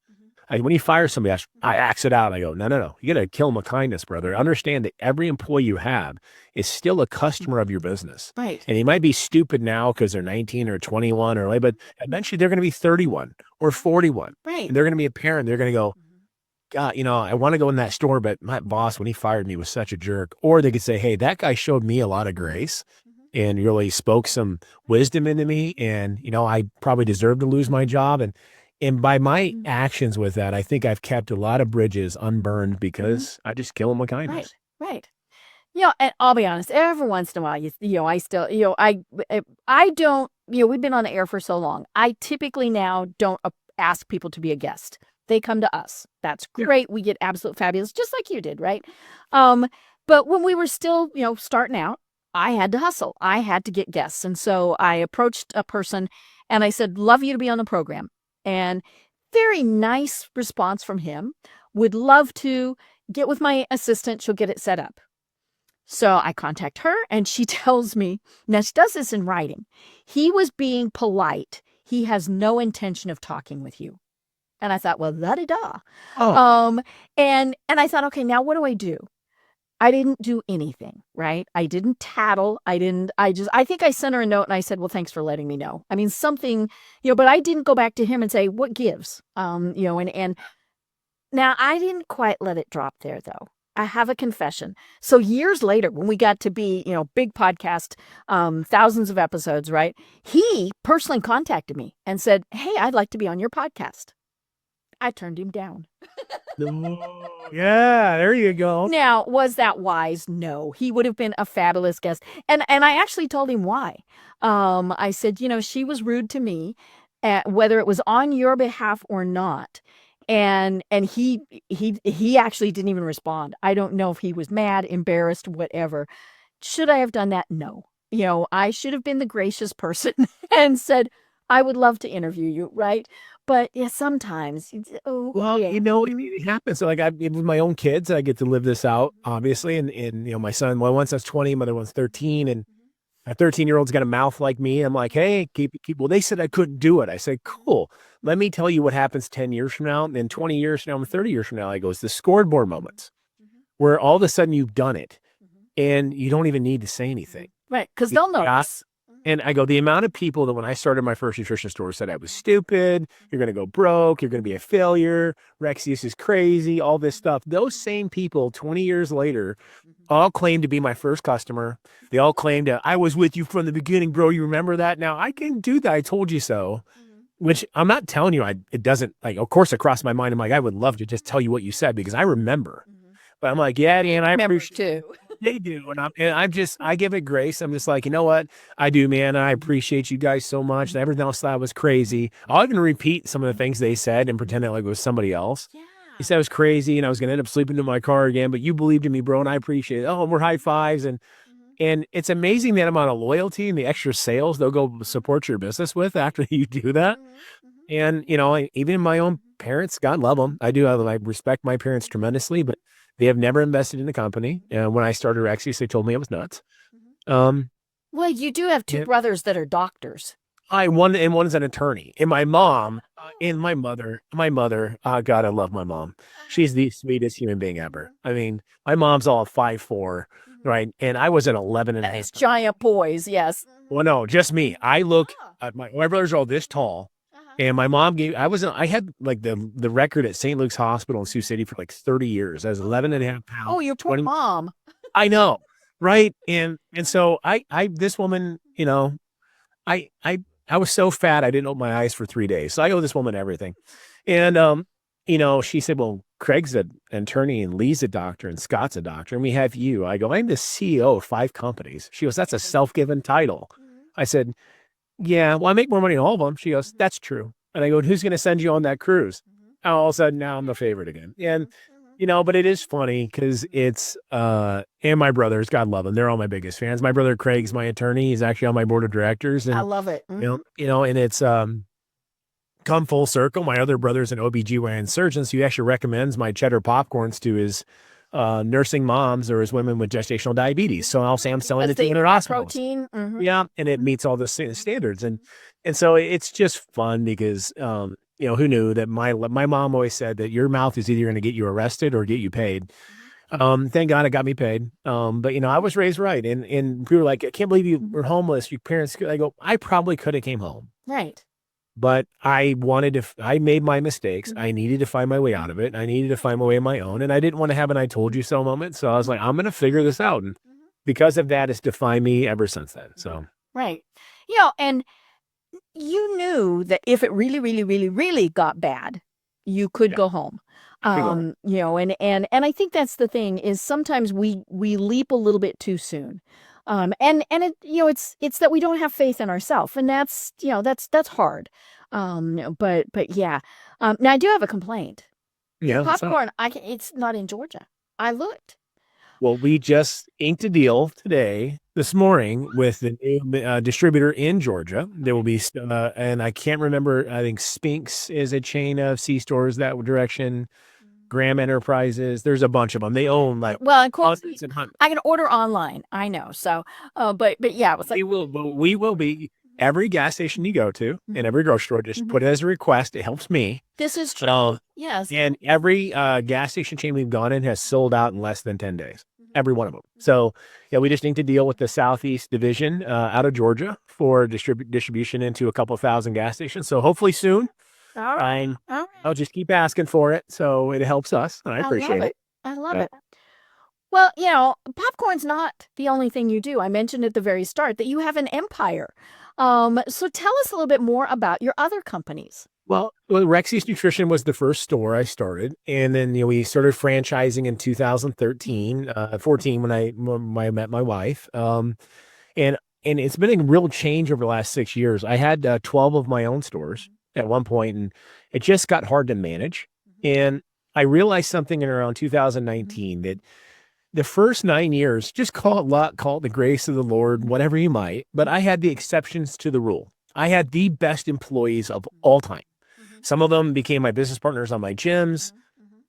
When you fire somebody, I axe it out. I go, no. You got to kill them with kindness, brother. Understand that every employee you have is still a customer of your business. Right. And he might be stupid now because they're 19 or 21 but eventually they're going to be 31 or 41. Right. And they're going to be a parent. They're going to go, God, I want to go in that store, but my boss, when he fired me, was such a jerk. Or they could say, hey, that guy showed me a lot of grace and really spoke some wisdom into me. And, I probably deserve to lose my job. And by my actions with that, I think I've kept a lot of bridges unburned because I just kill them with kindness. Right. And I'll be honest, every once in a while, I still, I don't, we've been on the air for so long. I typically now don't ask people to be a guest. They come to us. That's great. Yeah. We get absolute fabulous, just like you did, right? But when we were still, starting out, I had to hustle. I had to get guests. And so I approached a person and I said, love you to be on the program. And very nice response from him. Would love to get with my assistant. She'll get it set up. So I contact her and she tells me, now she does this in writing. He was being polite. He has no intention of talking with you. And I thought, well, la-di-da. Oh. And I thought, okay, now what do I do? I didn't do anything, right? I didn't tattle. I think I sent her a note and I said, well, thanks for letting me know. I mean, something, but I didn't go back to him and say, what gives? And now I didn't quite let it drop there though. I have a confession. So years later, when we got to be, big podcast, thousands of episodes, right? He personally contacted me and said, "Hey, I'd like to be on your podcast." I turned him down. Yeah, there you go. Now, was that wise? No. He would have been a fabulous guest. And I actually told him why. I said, she was rude to me, whether it was on your behalf or not. And he actually didn't even respond. I don't know if he was mad, embarrassed, whatever. Should I have done that? No. I should have been the gracious person and said, "I would love to interview you," right? But yeah, sometimes. Well, it happens. So with my own kids, I get to live this out, obviously. And my son, one son's 20, my other one's 13. And a 13-year-old's got a mouth like me. I'm like, "Hey, keep. Well, they said I couldn't do it." I said, "Cool. Let me tell you what happens 10 years from now, and then 20 years from now, and 30 years from now." I goes, the scoreboard moments where all of a sudden you've done it and you don't even need to say anything. Right. Because they'll notice. And I go, the amount of people that when I started my first nutrition store said I was stupid, you're going to go broke, you're going to be a failure, Rexius is crazy, all this stuff. Those same people 20 years later all claim to be my first customer. They all claim to, "I was with you from the beginning, bro. You remember that?" Now I can do that. I told you so, which I'm not telling you. It doesn't, of course it crossed my mind. I'm like, I would love to just tell you what you said because I remember. But I'm like, yeah, Dan, I appreciate too. They do. I give it grace. I'm just like, you know what? I do, man. I appreciate you guys so much. Everything else I thought was crazy. I'll even repeat some of the things they said and pretend like it was somebody else. Yeah. He said I was crazy and I was going to end up sleeping in my car again, but you believed in me, bro. And I appreciate it. Oh, and we're high fives. And it's amazing that amount of loyalty and the extra sales they'll go support your business with after you do that. And, even my own parents, God love them. I do. I respect my parents tremendously, but they have never invested in the company. And when I started Rexius, they told me I was nuts. Well, you do have two brothers that are doctors. One's an attorney. And my mom and my mother, God, I love my mom. She's the sweetest human being ever. I mean, my mom's all 5'4", right? And I was an 11 and a half. Giant boys, yes. Well, no, just me. I look at my brothers are all this tall. And my mom I had like the record at St. Luke's Hospital in Sioux City for like 30 years. I was 11 and a half pounds. Oh, your poor mom. I know. Right. And so this woman, I was so fat, I didn't open my eyes for 3 days. So I owe this woman everything. And, she said, "Well, Craig's an attorney and Lee's a doctor and Scott's a doctor. And we have you." I go, "I'm the CEO of 5 companies. She goes, "That's a self-given title." I said, "Yeah, well, I make more money than all of them." She goes, "That's true." And I go, "Who's going to send you on that cruise?" And all of a sudden now I'm the favorite again. And, but it is funny because it's, and my brothers, God love them. They're all my biggest fans. My brother Craig's my attorney. He's actually on my board of directors. And, I love it. and it's, come full circle. My other brother's an OBGYN surgeon. So he actually recommends my cheddar popcorns to his nursing moms or his women with gestational diabetes. So I'll say I'm selling it to their hospitals. Protein. Yeah. And it meets all the standards. And so it's just fun because, who knew that my mom always said that your mouth is either going to get you arrested or get you paid. Thank God it got me paid. But I was raised right. And people were like, "I can't believe you were homeless. Your parents," I go, "I probably could have came home." Right. But I made my mistakes. I needed to find my way out of it. I needed to find my way on my own. And I didn't want to have an "I told you so" moment. So I was like, I'm going to figure this out. And because of that, it's defined me ever since then. So. Right. And you knew that if it really, really, really, really got bad, you could go home. And I think that's the thing is sometimes we leap a little bit too soon. And it, it's that we don't have faith in ourselves, and that's hard. But yeah. Now I do have a complaint. Yeah. Popcorn, it's not in Georgia. I looked. Well, we just inked a deal this morning with the new distributor in Georgia. There will be, and I can't remember, I think Spinks is a chain of C-stores that direction. Graham Enterprises. There's a bunch of them. They own hundreds and hundreds. I can order online. I know. So, but yeah, it was like we will be every gas station you go to and every grocery store. Just put it as a request. It helps me. This is true. Yes. And every gas station chain we've gone in has sold out in less than 10 days. Every one of them. So yeah, we just need to deal with the Southeast Division out of Georgia for distribution into a couple thousand gas stations. So hopefully soon. All right. I'll just keep asking for it. So it helps us. And I appreciate it. I love it. Well, popcorn's not the only thing you do. I mentioned at the very start that you have an empire. So tell us a little bit more about your other companies. Well, Rexius Nutrition was the first store I started, and then we started franchising in 2013, 14 when I met my wife. And and it's been a real change over the last 6 years. I had 12 of my own stores at one point, and it just got hard to manage. And I realized something in around 2019 that the first 9 years, just call it luck, call it the grace of the Lord, whatever you might, but I had the exceptions to the rule. I had the best employees of all time. Some of them became my business partners on my gyms.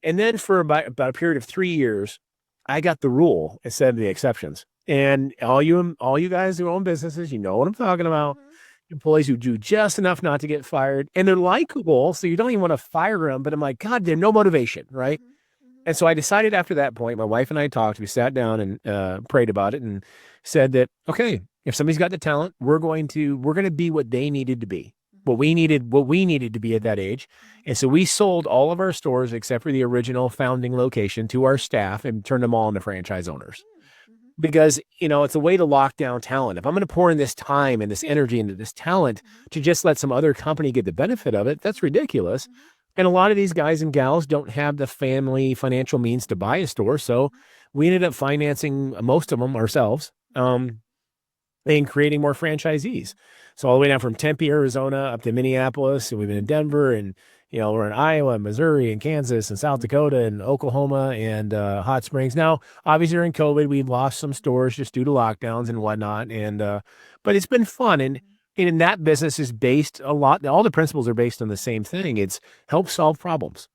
And then for about a period of 3 years, I got the rule instead of the exceptions. And all you guys who own businesses, you know what I'm talking about. Employees who do just enough not to get fired, and they're likable, so you don't even want to fire them. But I'm like, God, there's no motivation, right? And so I decided after that point, my wife and I talked. We sat down and prayed about it, and said that, okay, if somebody's got the talent, we're going to be what they needed to be, what we needed to be at that age. And so we sold all of our stores except for the original founding location to our staff and turned them all into franchise owners. Because, it's a way to lock down talent. If I'm going to pour in this time and this energy into this talent to just let some other company get the benefit of it, that's ridiculous. And a lot of these guys and gals don't have the family financial means to buy a store. So we ended up financing most of them ourselves, and creating more franchisees. So all the way down from Tempe, Arizona, up to Minneapolis, and we've been in Denver, and we're in Iowa, and Missouri, and Kansas, and South Dakota, and Oklahoma, and Hot Springs. Now, obviously, during COVID, we've lost some stores just due to lockdowns and whatnot. And but it's been fun, and that business is based a lot. All the principles are based on the same thing. It's help solve problems.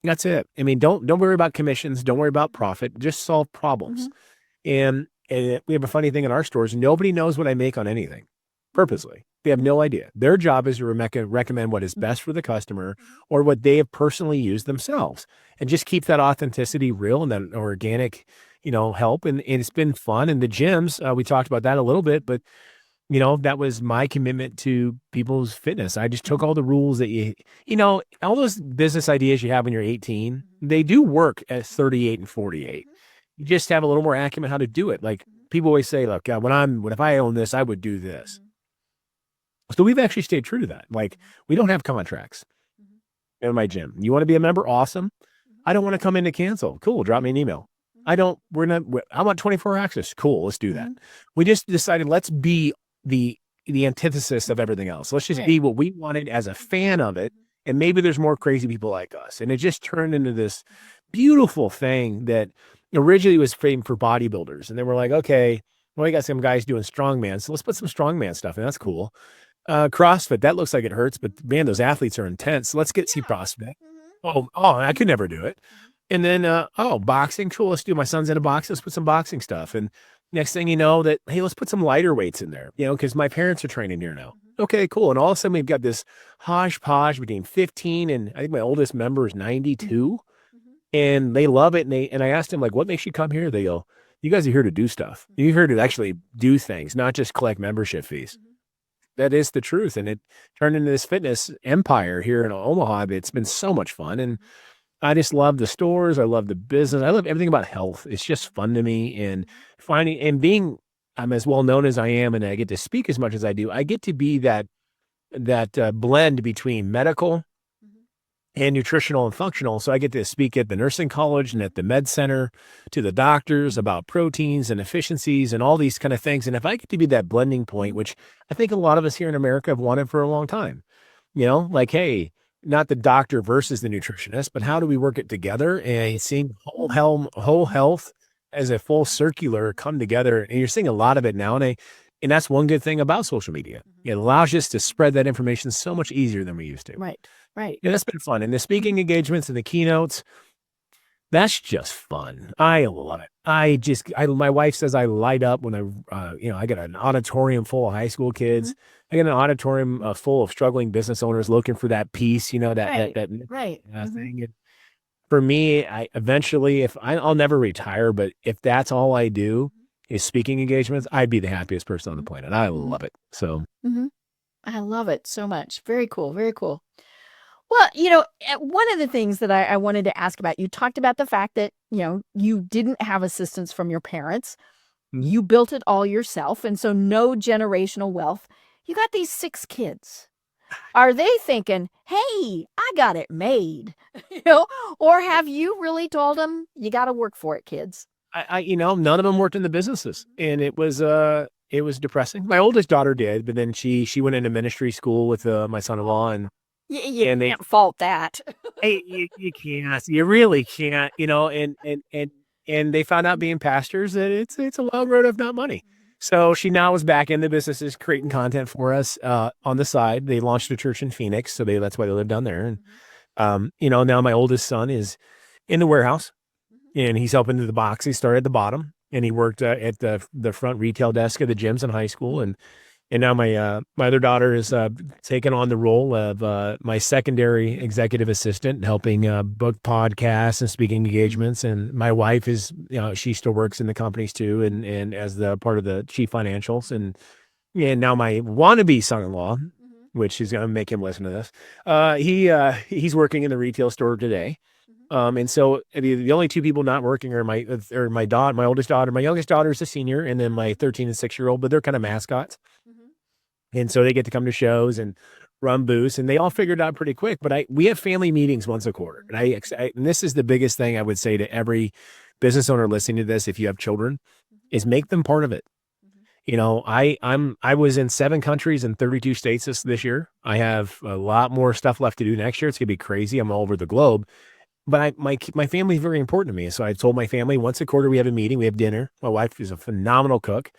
That's it. I mean, don't worry about commissions. Don't worry about profit. Just solve problems. And we have a funny thing in our stores. Nobody knows what I make on anything purposely. They have no idea. Their job is to recommend what is best for the customer or what they have personally used themselves, and just keep that authenticity real and that organic, help. And it's been fun. And the gyms, we talked about that a little bit, but that was my commitment to people's fitness. I just took all the rules that all those business ideas you have when you're 18, they do work at 38 and 48. You just have a little more acumen how to do it. Like people always say, look, if I own this, I would do this. So we've actually stayed true to that. Like we don't have contracts in my gym. You want to be a member? Awesome. I don't want to come in to cancel. Cool. Drop me an email. I want 24 access. Cool. Let's do that. We just decided, let's be the antithesis of everything else. Let's just be what we wanted as a fan of it. And maybe there's more crazy people like us. And it just turned into this beautiful thing that originally was framed for bodybuilders. And then we're like, okay, well, we got some guys doing strongman. So let's put some strongman stuff in. That's cool. CrossFit, that looks like it hurts, but man, those athletes are intense. So let's see CrossFit. Oh, I could never do it. And then, boxing. Cool. Let's do, my son's in a box. Let's put some boxing stuff. And next thing you know that, hey, let's put some lighter weights in there, because my parents are training here now. Okay, cool. And all of a sudden we've got this hodgepodge between 15 and I think my oldest member is 92, and they love it. And I asked them, like, what makes you come here? They go, you guys are here to do stuff. You're here to actually do things, not just collect membership fees. That is the truth. And it turned into this fitness empire here in Omaha. It's been so much fun. And I just love the stores. I love the business. I love everything about health. It's just fun to me. And I'm as well known as I am, and I get to speak as much as I do. I get to be that blend between medical and nutritional and functional. So I get to speak at the nursing college and at the med center to the doctors about proteins and efficiencies and all these kind of things. And if I get to be that blending point, which I think a lot of us here in America have wanted for a long time, like, hey, not the doctor versus the nutritionist, but how do we work it together and seeing whole health as a full circular come together. And you're seeing a lot of it now. And that's one good thing about social media. It allows us to spread that information so much easier than we used to. Right. Yeah, that's been fun. And the speaking engagements and the keynotes, that's just fun. I love it. My wife says I light up when I get an auditorium full of high school kids. I get an auditorium full of struggling business owners looking for that piece, that thing. And for me, I'll never retire, but if that's all I do is speaking engagements, I'd be the happiest person on the planet. I love it. So I love it so much. Very cool. Very cool. Well, one of the things that I wanted to ask about, you talked about the fact that, you didn't have assistance from your parents. Mhm. You built it all yourself, and so no generational wealth. You got these 6 kids. Are they thinking, "Hey, I got it made," you know, or have you really told them, "You gotta work for it, kids?" None of them worked in the businesses, and it was depressing. My oldest daughter did, but then she went into ministry school with, my son-in-law, You and they can't fault that. hey, you can't, you really can't, and they found out being pastors that it's a long road if not money. So she now is back in the businesses creating content for us, on the side. They launched a church in Phoenix, so that's why they live down there, and, now my oldest son is in the warehouse. And he's helping to the box. He started at the bottom, and he worked, at the front retail desk of the gyms in high school, and now my other daughter is, taking on the role of, my secondary executive assistant, helping, book podcasts and speaking engagements, and my wife is, she still works in the companies too, and as the part of the chief financials, and now my wannabe son-in-law, which is gonna make him listen to this, he's working in the retail store today. And so the only 2 people not working are my oldest daughter. My youngest daughter is a senior, and then my 13 and 6-year-old, but they're kind of mascots. And so they get to come to shows and run booths, and they all figured out pretty quick. But we have family meetings once a quarter. And this is the biggest thing I would say to every business owner listening to this, if you have children, is make them part of it. I was in 7 countries and 32 states this year. I have a lot more stuff left to do next year. It's gonna be crazy. I'm all over the globe. But my family is very important to me, so I told my family once a quarter we have a meeting, we have dinner. My wife is a phenomenal cook,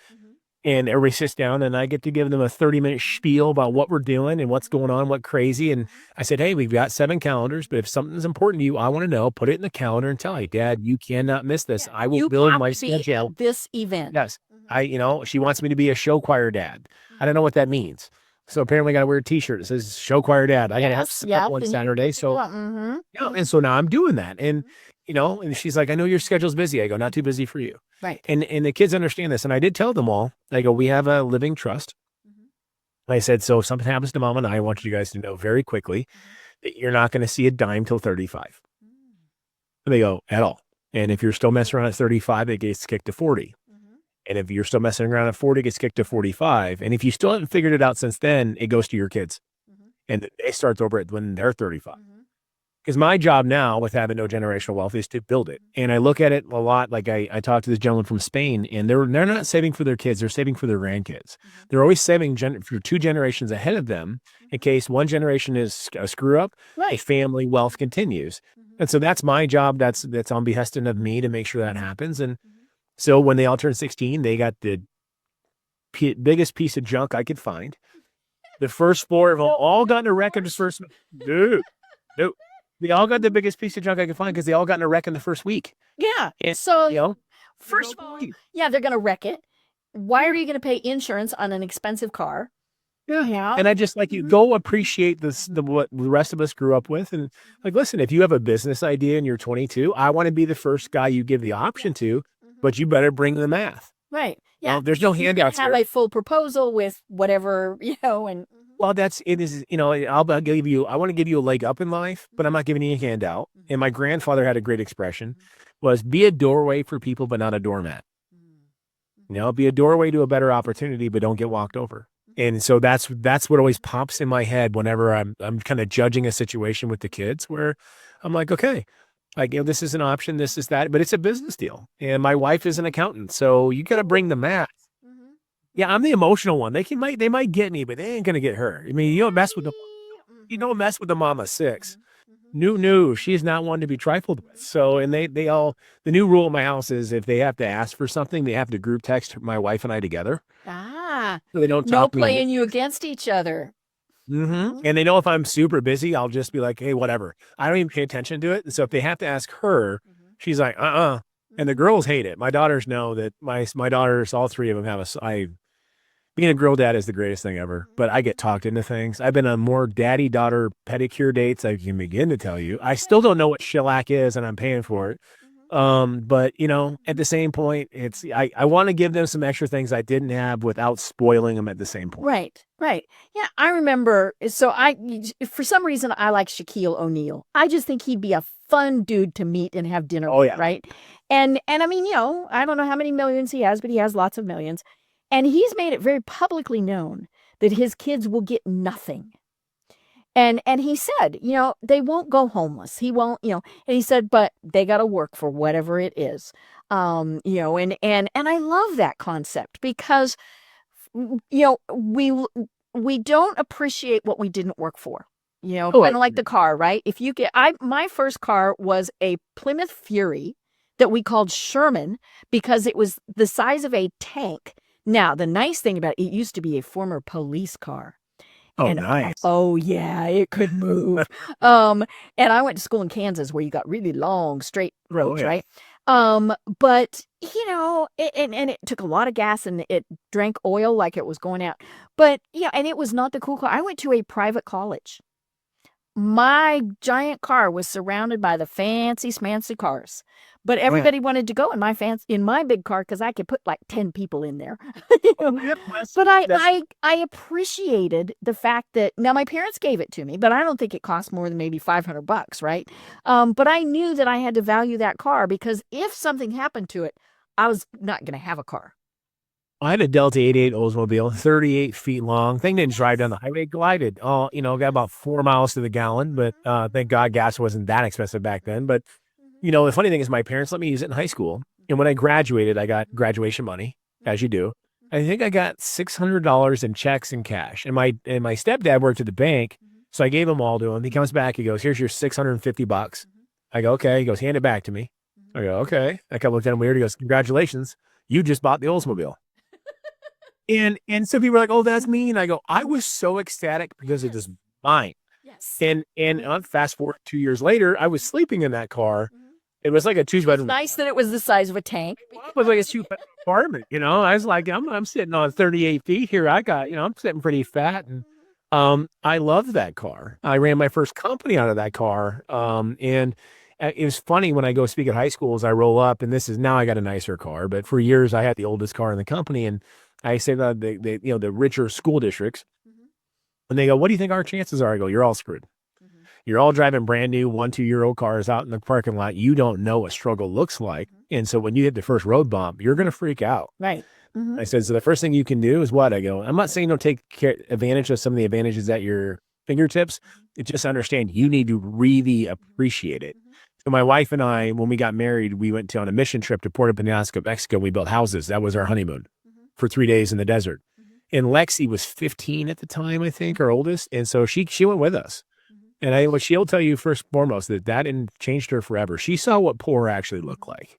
and everybody sits down, and I get to give them a 30-minute spiel about what we're doing and what's going on, what crazy, and I said, "Hey, we've got 7 calendars, but if something's important to you, I wanna know, put it in the calendar and tell me, 'Dad, you cannot miss this. I will You build have my to be schedule.'" at this event. Yes. She wants me to be a show choir dad. I don't know what that means. So apparently I gotta wear a t-shirt that says show choir dad. I gotta have Yep, one and you Saturday. So yeah, and so now I'm doing that. And she's like, "I know your schedule's busy." I go, "Not too busy for you." Right. And the kids understand this. And I did tell them all, I go, "We have a living trust." I said, "So if something happens to mom and I want you guys to know very quickly that you're not gonna see a dime till 35. And they go, "At all. And if you're still messing around at 35, it gets kicked to 40. And if you're still messing around at 40, it gets kicked to 45. And if you still haven't figured it out since then, it goes to your kids. And it starts over at when they're 35. Because my job now with having no generational wealth is to build it. And I look at it a lot. Like I talked to this gentleman from Spain, and they're not saving for their kids. They're saving for their grandkids. They're always saving for 2 generations ahead of them in case one generation is a screw up, a Right. family wealth continues. And so that's my job. That's on behesting of me to make sure that happens. And so when they all turned 16, they got the biggest piece of junk I could find. The first 4 of them all got in a wreck in the first. Dude, they all got the biggest piece of junk I could find because they all got in a wreck in the first week. Yeah. And, So first of no all, point. yeah, they're gonna wreck it. Why are you gonna pay insurance on an expensive car? Yeah. And I just like you go appreciate what the rest of us grew up with. And like, listen, if you have a business idea and you're 22, I want to be the first guy you give the option to, but you better bring the math. Right. Yeah. There's no You handouts have here. a full proposal with whatever, and Well, it is, I'll give you, I want to give you a leg up in life, but I'm not giving you a handout. And my grandfather had a great expression was be a doorway for people, but not a doormat. Be a doorway to a better opportunity, but don't get walked over. And so that's what always pops in my head whenever I'm kind of judging a situation with the kids where I'm like, okay, like, this is an option, this is that, but it's a business deal. And my wife is an accountant. So you got to bring the math. Yeah, I'm the emotional one. They might get me, but they ain't gonna get her. I mean, you don't mess with the mama 6. No, she is not one to be trifled with. So, and they all, the new rule in my house is if they have to ask for something, they have to group text my wife and I together. So they don't no talk me. playing you against each other. And they know if I'm super busy, I'll just be like, hey, whatever. I don't even pay attention to it. And so if they have to ask her, she's like, And the girls hate it. My daughters know that my daughters, all 3 of them have being a girl dad is the greatest thing ever, but I get talked into things. I've been on more daddy-daughter pedicure dates I can begin to tell you. I still don't know what shellac is, and I'm paying for it. But at the same point, I want to give them some extra things I didn't have without spoiling them at the same point. Right, right. Yeah, I remember. So for some reason, I like Shaquille O'Neal. I just think he'd be a fun dude to meet and have dinner Oh with, yeah. right? And I mean, I don't know how many millions he has, but he has lots of millions. And he's made it very publicly known that his kids will get nothing. And he said, they won't go homeless. He won't, and he said, but they got to work for whatever it is. And I love that concept because we don't appreciate what we didn't work for. Kind of like the car, right? If you get my first car was a Plymouth Fury that we called Sherman because it was the size of a tank. Now, the nice thing about it used to be a former police car. Oh, And nice. oh yeah, it could move. And I went to school in Kansas where you got really long, straight roads, yeah. right? But it took a lot of gas and it drank oil like it was going out. But and it was not the cool car. I went to a private college. My giant car was surrounded by the fancy smancy cars, but everybody wanted to go in my big car because I could put like 10 people in there. But I appreciated the fact that now my parents gave it to me, but I don't think it cost more than maybe $500, right? But I knew that I had to value that car because if something happened to it, I was not going to have a car. I had a Delta 88 Oldsmobile, 38 feet long. Thing didn't drive down the highway, glided. Oh, got about 4 miles to the gallon, but thank God gas wasn't that expensive back then. But the funny thing is my parents let me use it in high school. And when I graduated, I got graduation money, as you do. I think I got $600 in checks and cash. And my stepdad worked at the bank, so I gave him all to him. He comes back, he goes, "Here's your $650." I go, "Okay." He goes, "Hand it back to me." I go, "Okay." I kind of looked at him weird. He goes, "Congratulations, you just bought the Oldsmobile." And so people were like, "Oh, that's mean." I go, "I was so ecstatic because it is mine." Yes. And fast forward 2 years later, I was sleeping in that car. It was like a 2-bedroom. Nice that it was the size of a tank. It was like a 2-bedroom apartment. I was like, I'm sitting on 38 feet here. I got, I'm sitting pretty fat, and I loved that car. I ran my first company out of that car. And it was funny when I go speak at high schools. I roll up, and now I got a nicer car, but for years I had the oldest car in the company, and I say that the richer school districts, and they go, "What do you think our chances are?" I go, "You're all screwed. You're all driving brand new 1-2-year-old cars out in the parking lot. You don't know what struggle looks like. And so when you hit the first road bump, you're going to freak out." Right. I said, "So the first thing you can do is what?" I go, "I'm not saying don't take advantage of some of the advantages at your fingertips. It's just understand you need to really appreciate it." So my wife and I, when we got married, we went on a mission trip to Puerto Penasco, Mexico. We built houses. That was our honeymoon for 3 days in the desert. And Lexi was 15 at the time, I think, our oldest. And so she went with us. And she'll tell you first and foremost that changed her forever. She saw what poor actually looked like.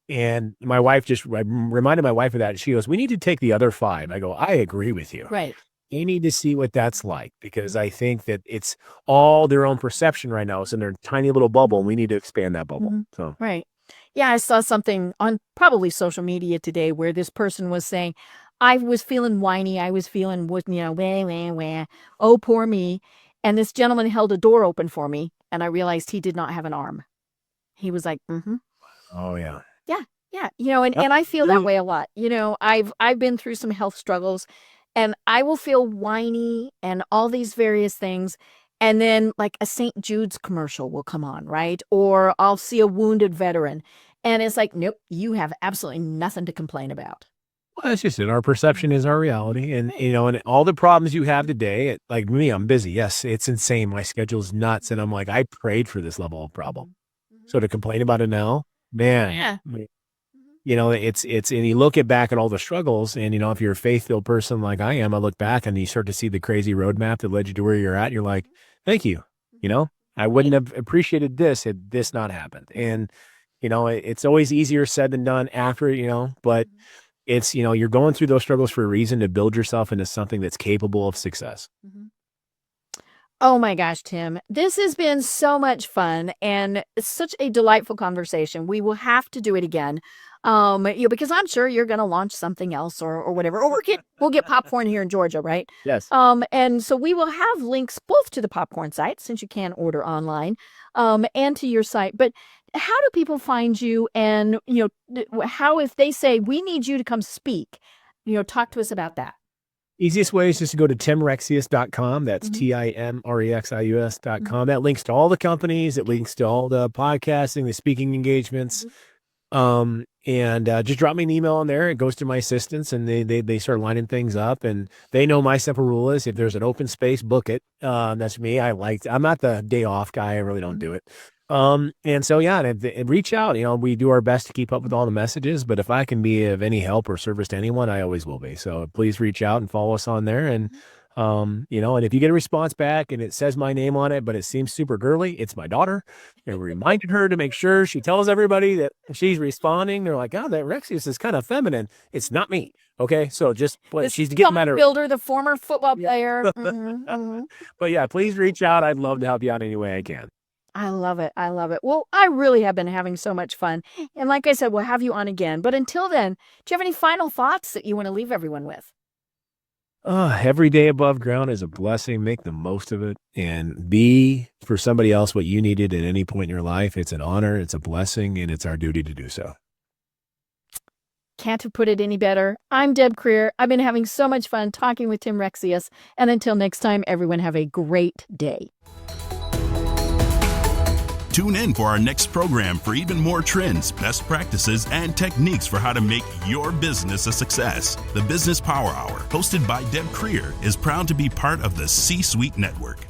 And my wife I reminded my wife of that. She goes, "We need to take the other 5." I go, "I agree with you. Right. You need to see what that's like, because I think that it's all their own perception right now. It's in their tiny little bubble, and we need to expand that bubble." So Right. Yeah, I saw something on probably social media today where this person was saying, "I was feeling whiny. I was feeling, wah, wah, wah. Oh, poor me." And this gentleman held a door open for me, and I realized he did not have an arm. He was like, Oh yeah. yeah, yeah. And I feel that way a lot. I've been through some health struggles, and I will feel whiny and all these various things. And then like a St. Jude's commercial will come on, right? Or I'll see a wounded veteran. And it's like, nope, you have absolutely nothing to complain about. Well, that's just it. Our perception is our reality. And, and all the problems you have today, like me, I'm busy. Yes, it's insane. My schedule is nuts. And I'm like, I prayed for this level of problem. So to complain about it now, man, it's, and you look back at all the struggles, and, if you're a faith-filled person like I am, I look back and you start to see the crazy roadmap that led you to where you're at. And you're like, thank you. I wouldn't have appreciated this had this not happened. And, it's always easier said than done after, but it's, you're going through those struggles for a reason, to build yourself into something that's capable of success. Oh my gosh, Tim, this has been so much fun and such a delightful conversation. We will have to do it again. Because I'm sure you're going to launch something else or whatever, or we'll get popcorn here in Georgia, right? Yes. And so we will have links both to the popcorn site, since you can order online, and to your site. But How do people find you? And, how, if they say, we need you to come speak, talk to us about that. Easiest way is just to go to timrexius.com. That's TIMREXIUS.com. That links to all the companies. It links to all the podcasting, the speaking engagements. And just drop me an email on there. It goes to my assistants, and they start lining things up. And they know my simple rule is, if there's an open space, book it. That's me. I'm not the day off guy. I really don't do it. And so, yeah, and reach out. We do our best to keep up with all the messages, but if I can be of any help or service to anyone, I always will be. So please reach out and follow us on there. And, and if you get a response back and it says my name on it, but it seems super girly, it's my daughter. And we reminded her to make sure she tells everybody that she's responding. They're like, oh, that Rexius is kind of feminine. It's not me. Okay. So she's getting better. Builder, the former football player. But yeah, please reach out. I'd love to help you out any way I can. I love it. I love it. Well, I really have been having so much fun. And like I said, we'll have you on again. But until then, do you have any final thoughts that you want to leave everyone with? Every day above ground is a blessing. Make the most of it and be for somebody else what you needed at any point in your life. It's an honor, it's a blessing, and it's our duty to do so. Can't have put it any better. I'm Deb Creer. I've been having so much fun talking with Tim Rexius. And until next time, everyone have a great day. Tune in for our next program for even more trends, best practices, and techniques for how to make your business a success. The Business Power Hour, hosted by Deb Creer, is proud to be part of the C-Suite Network.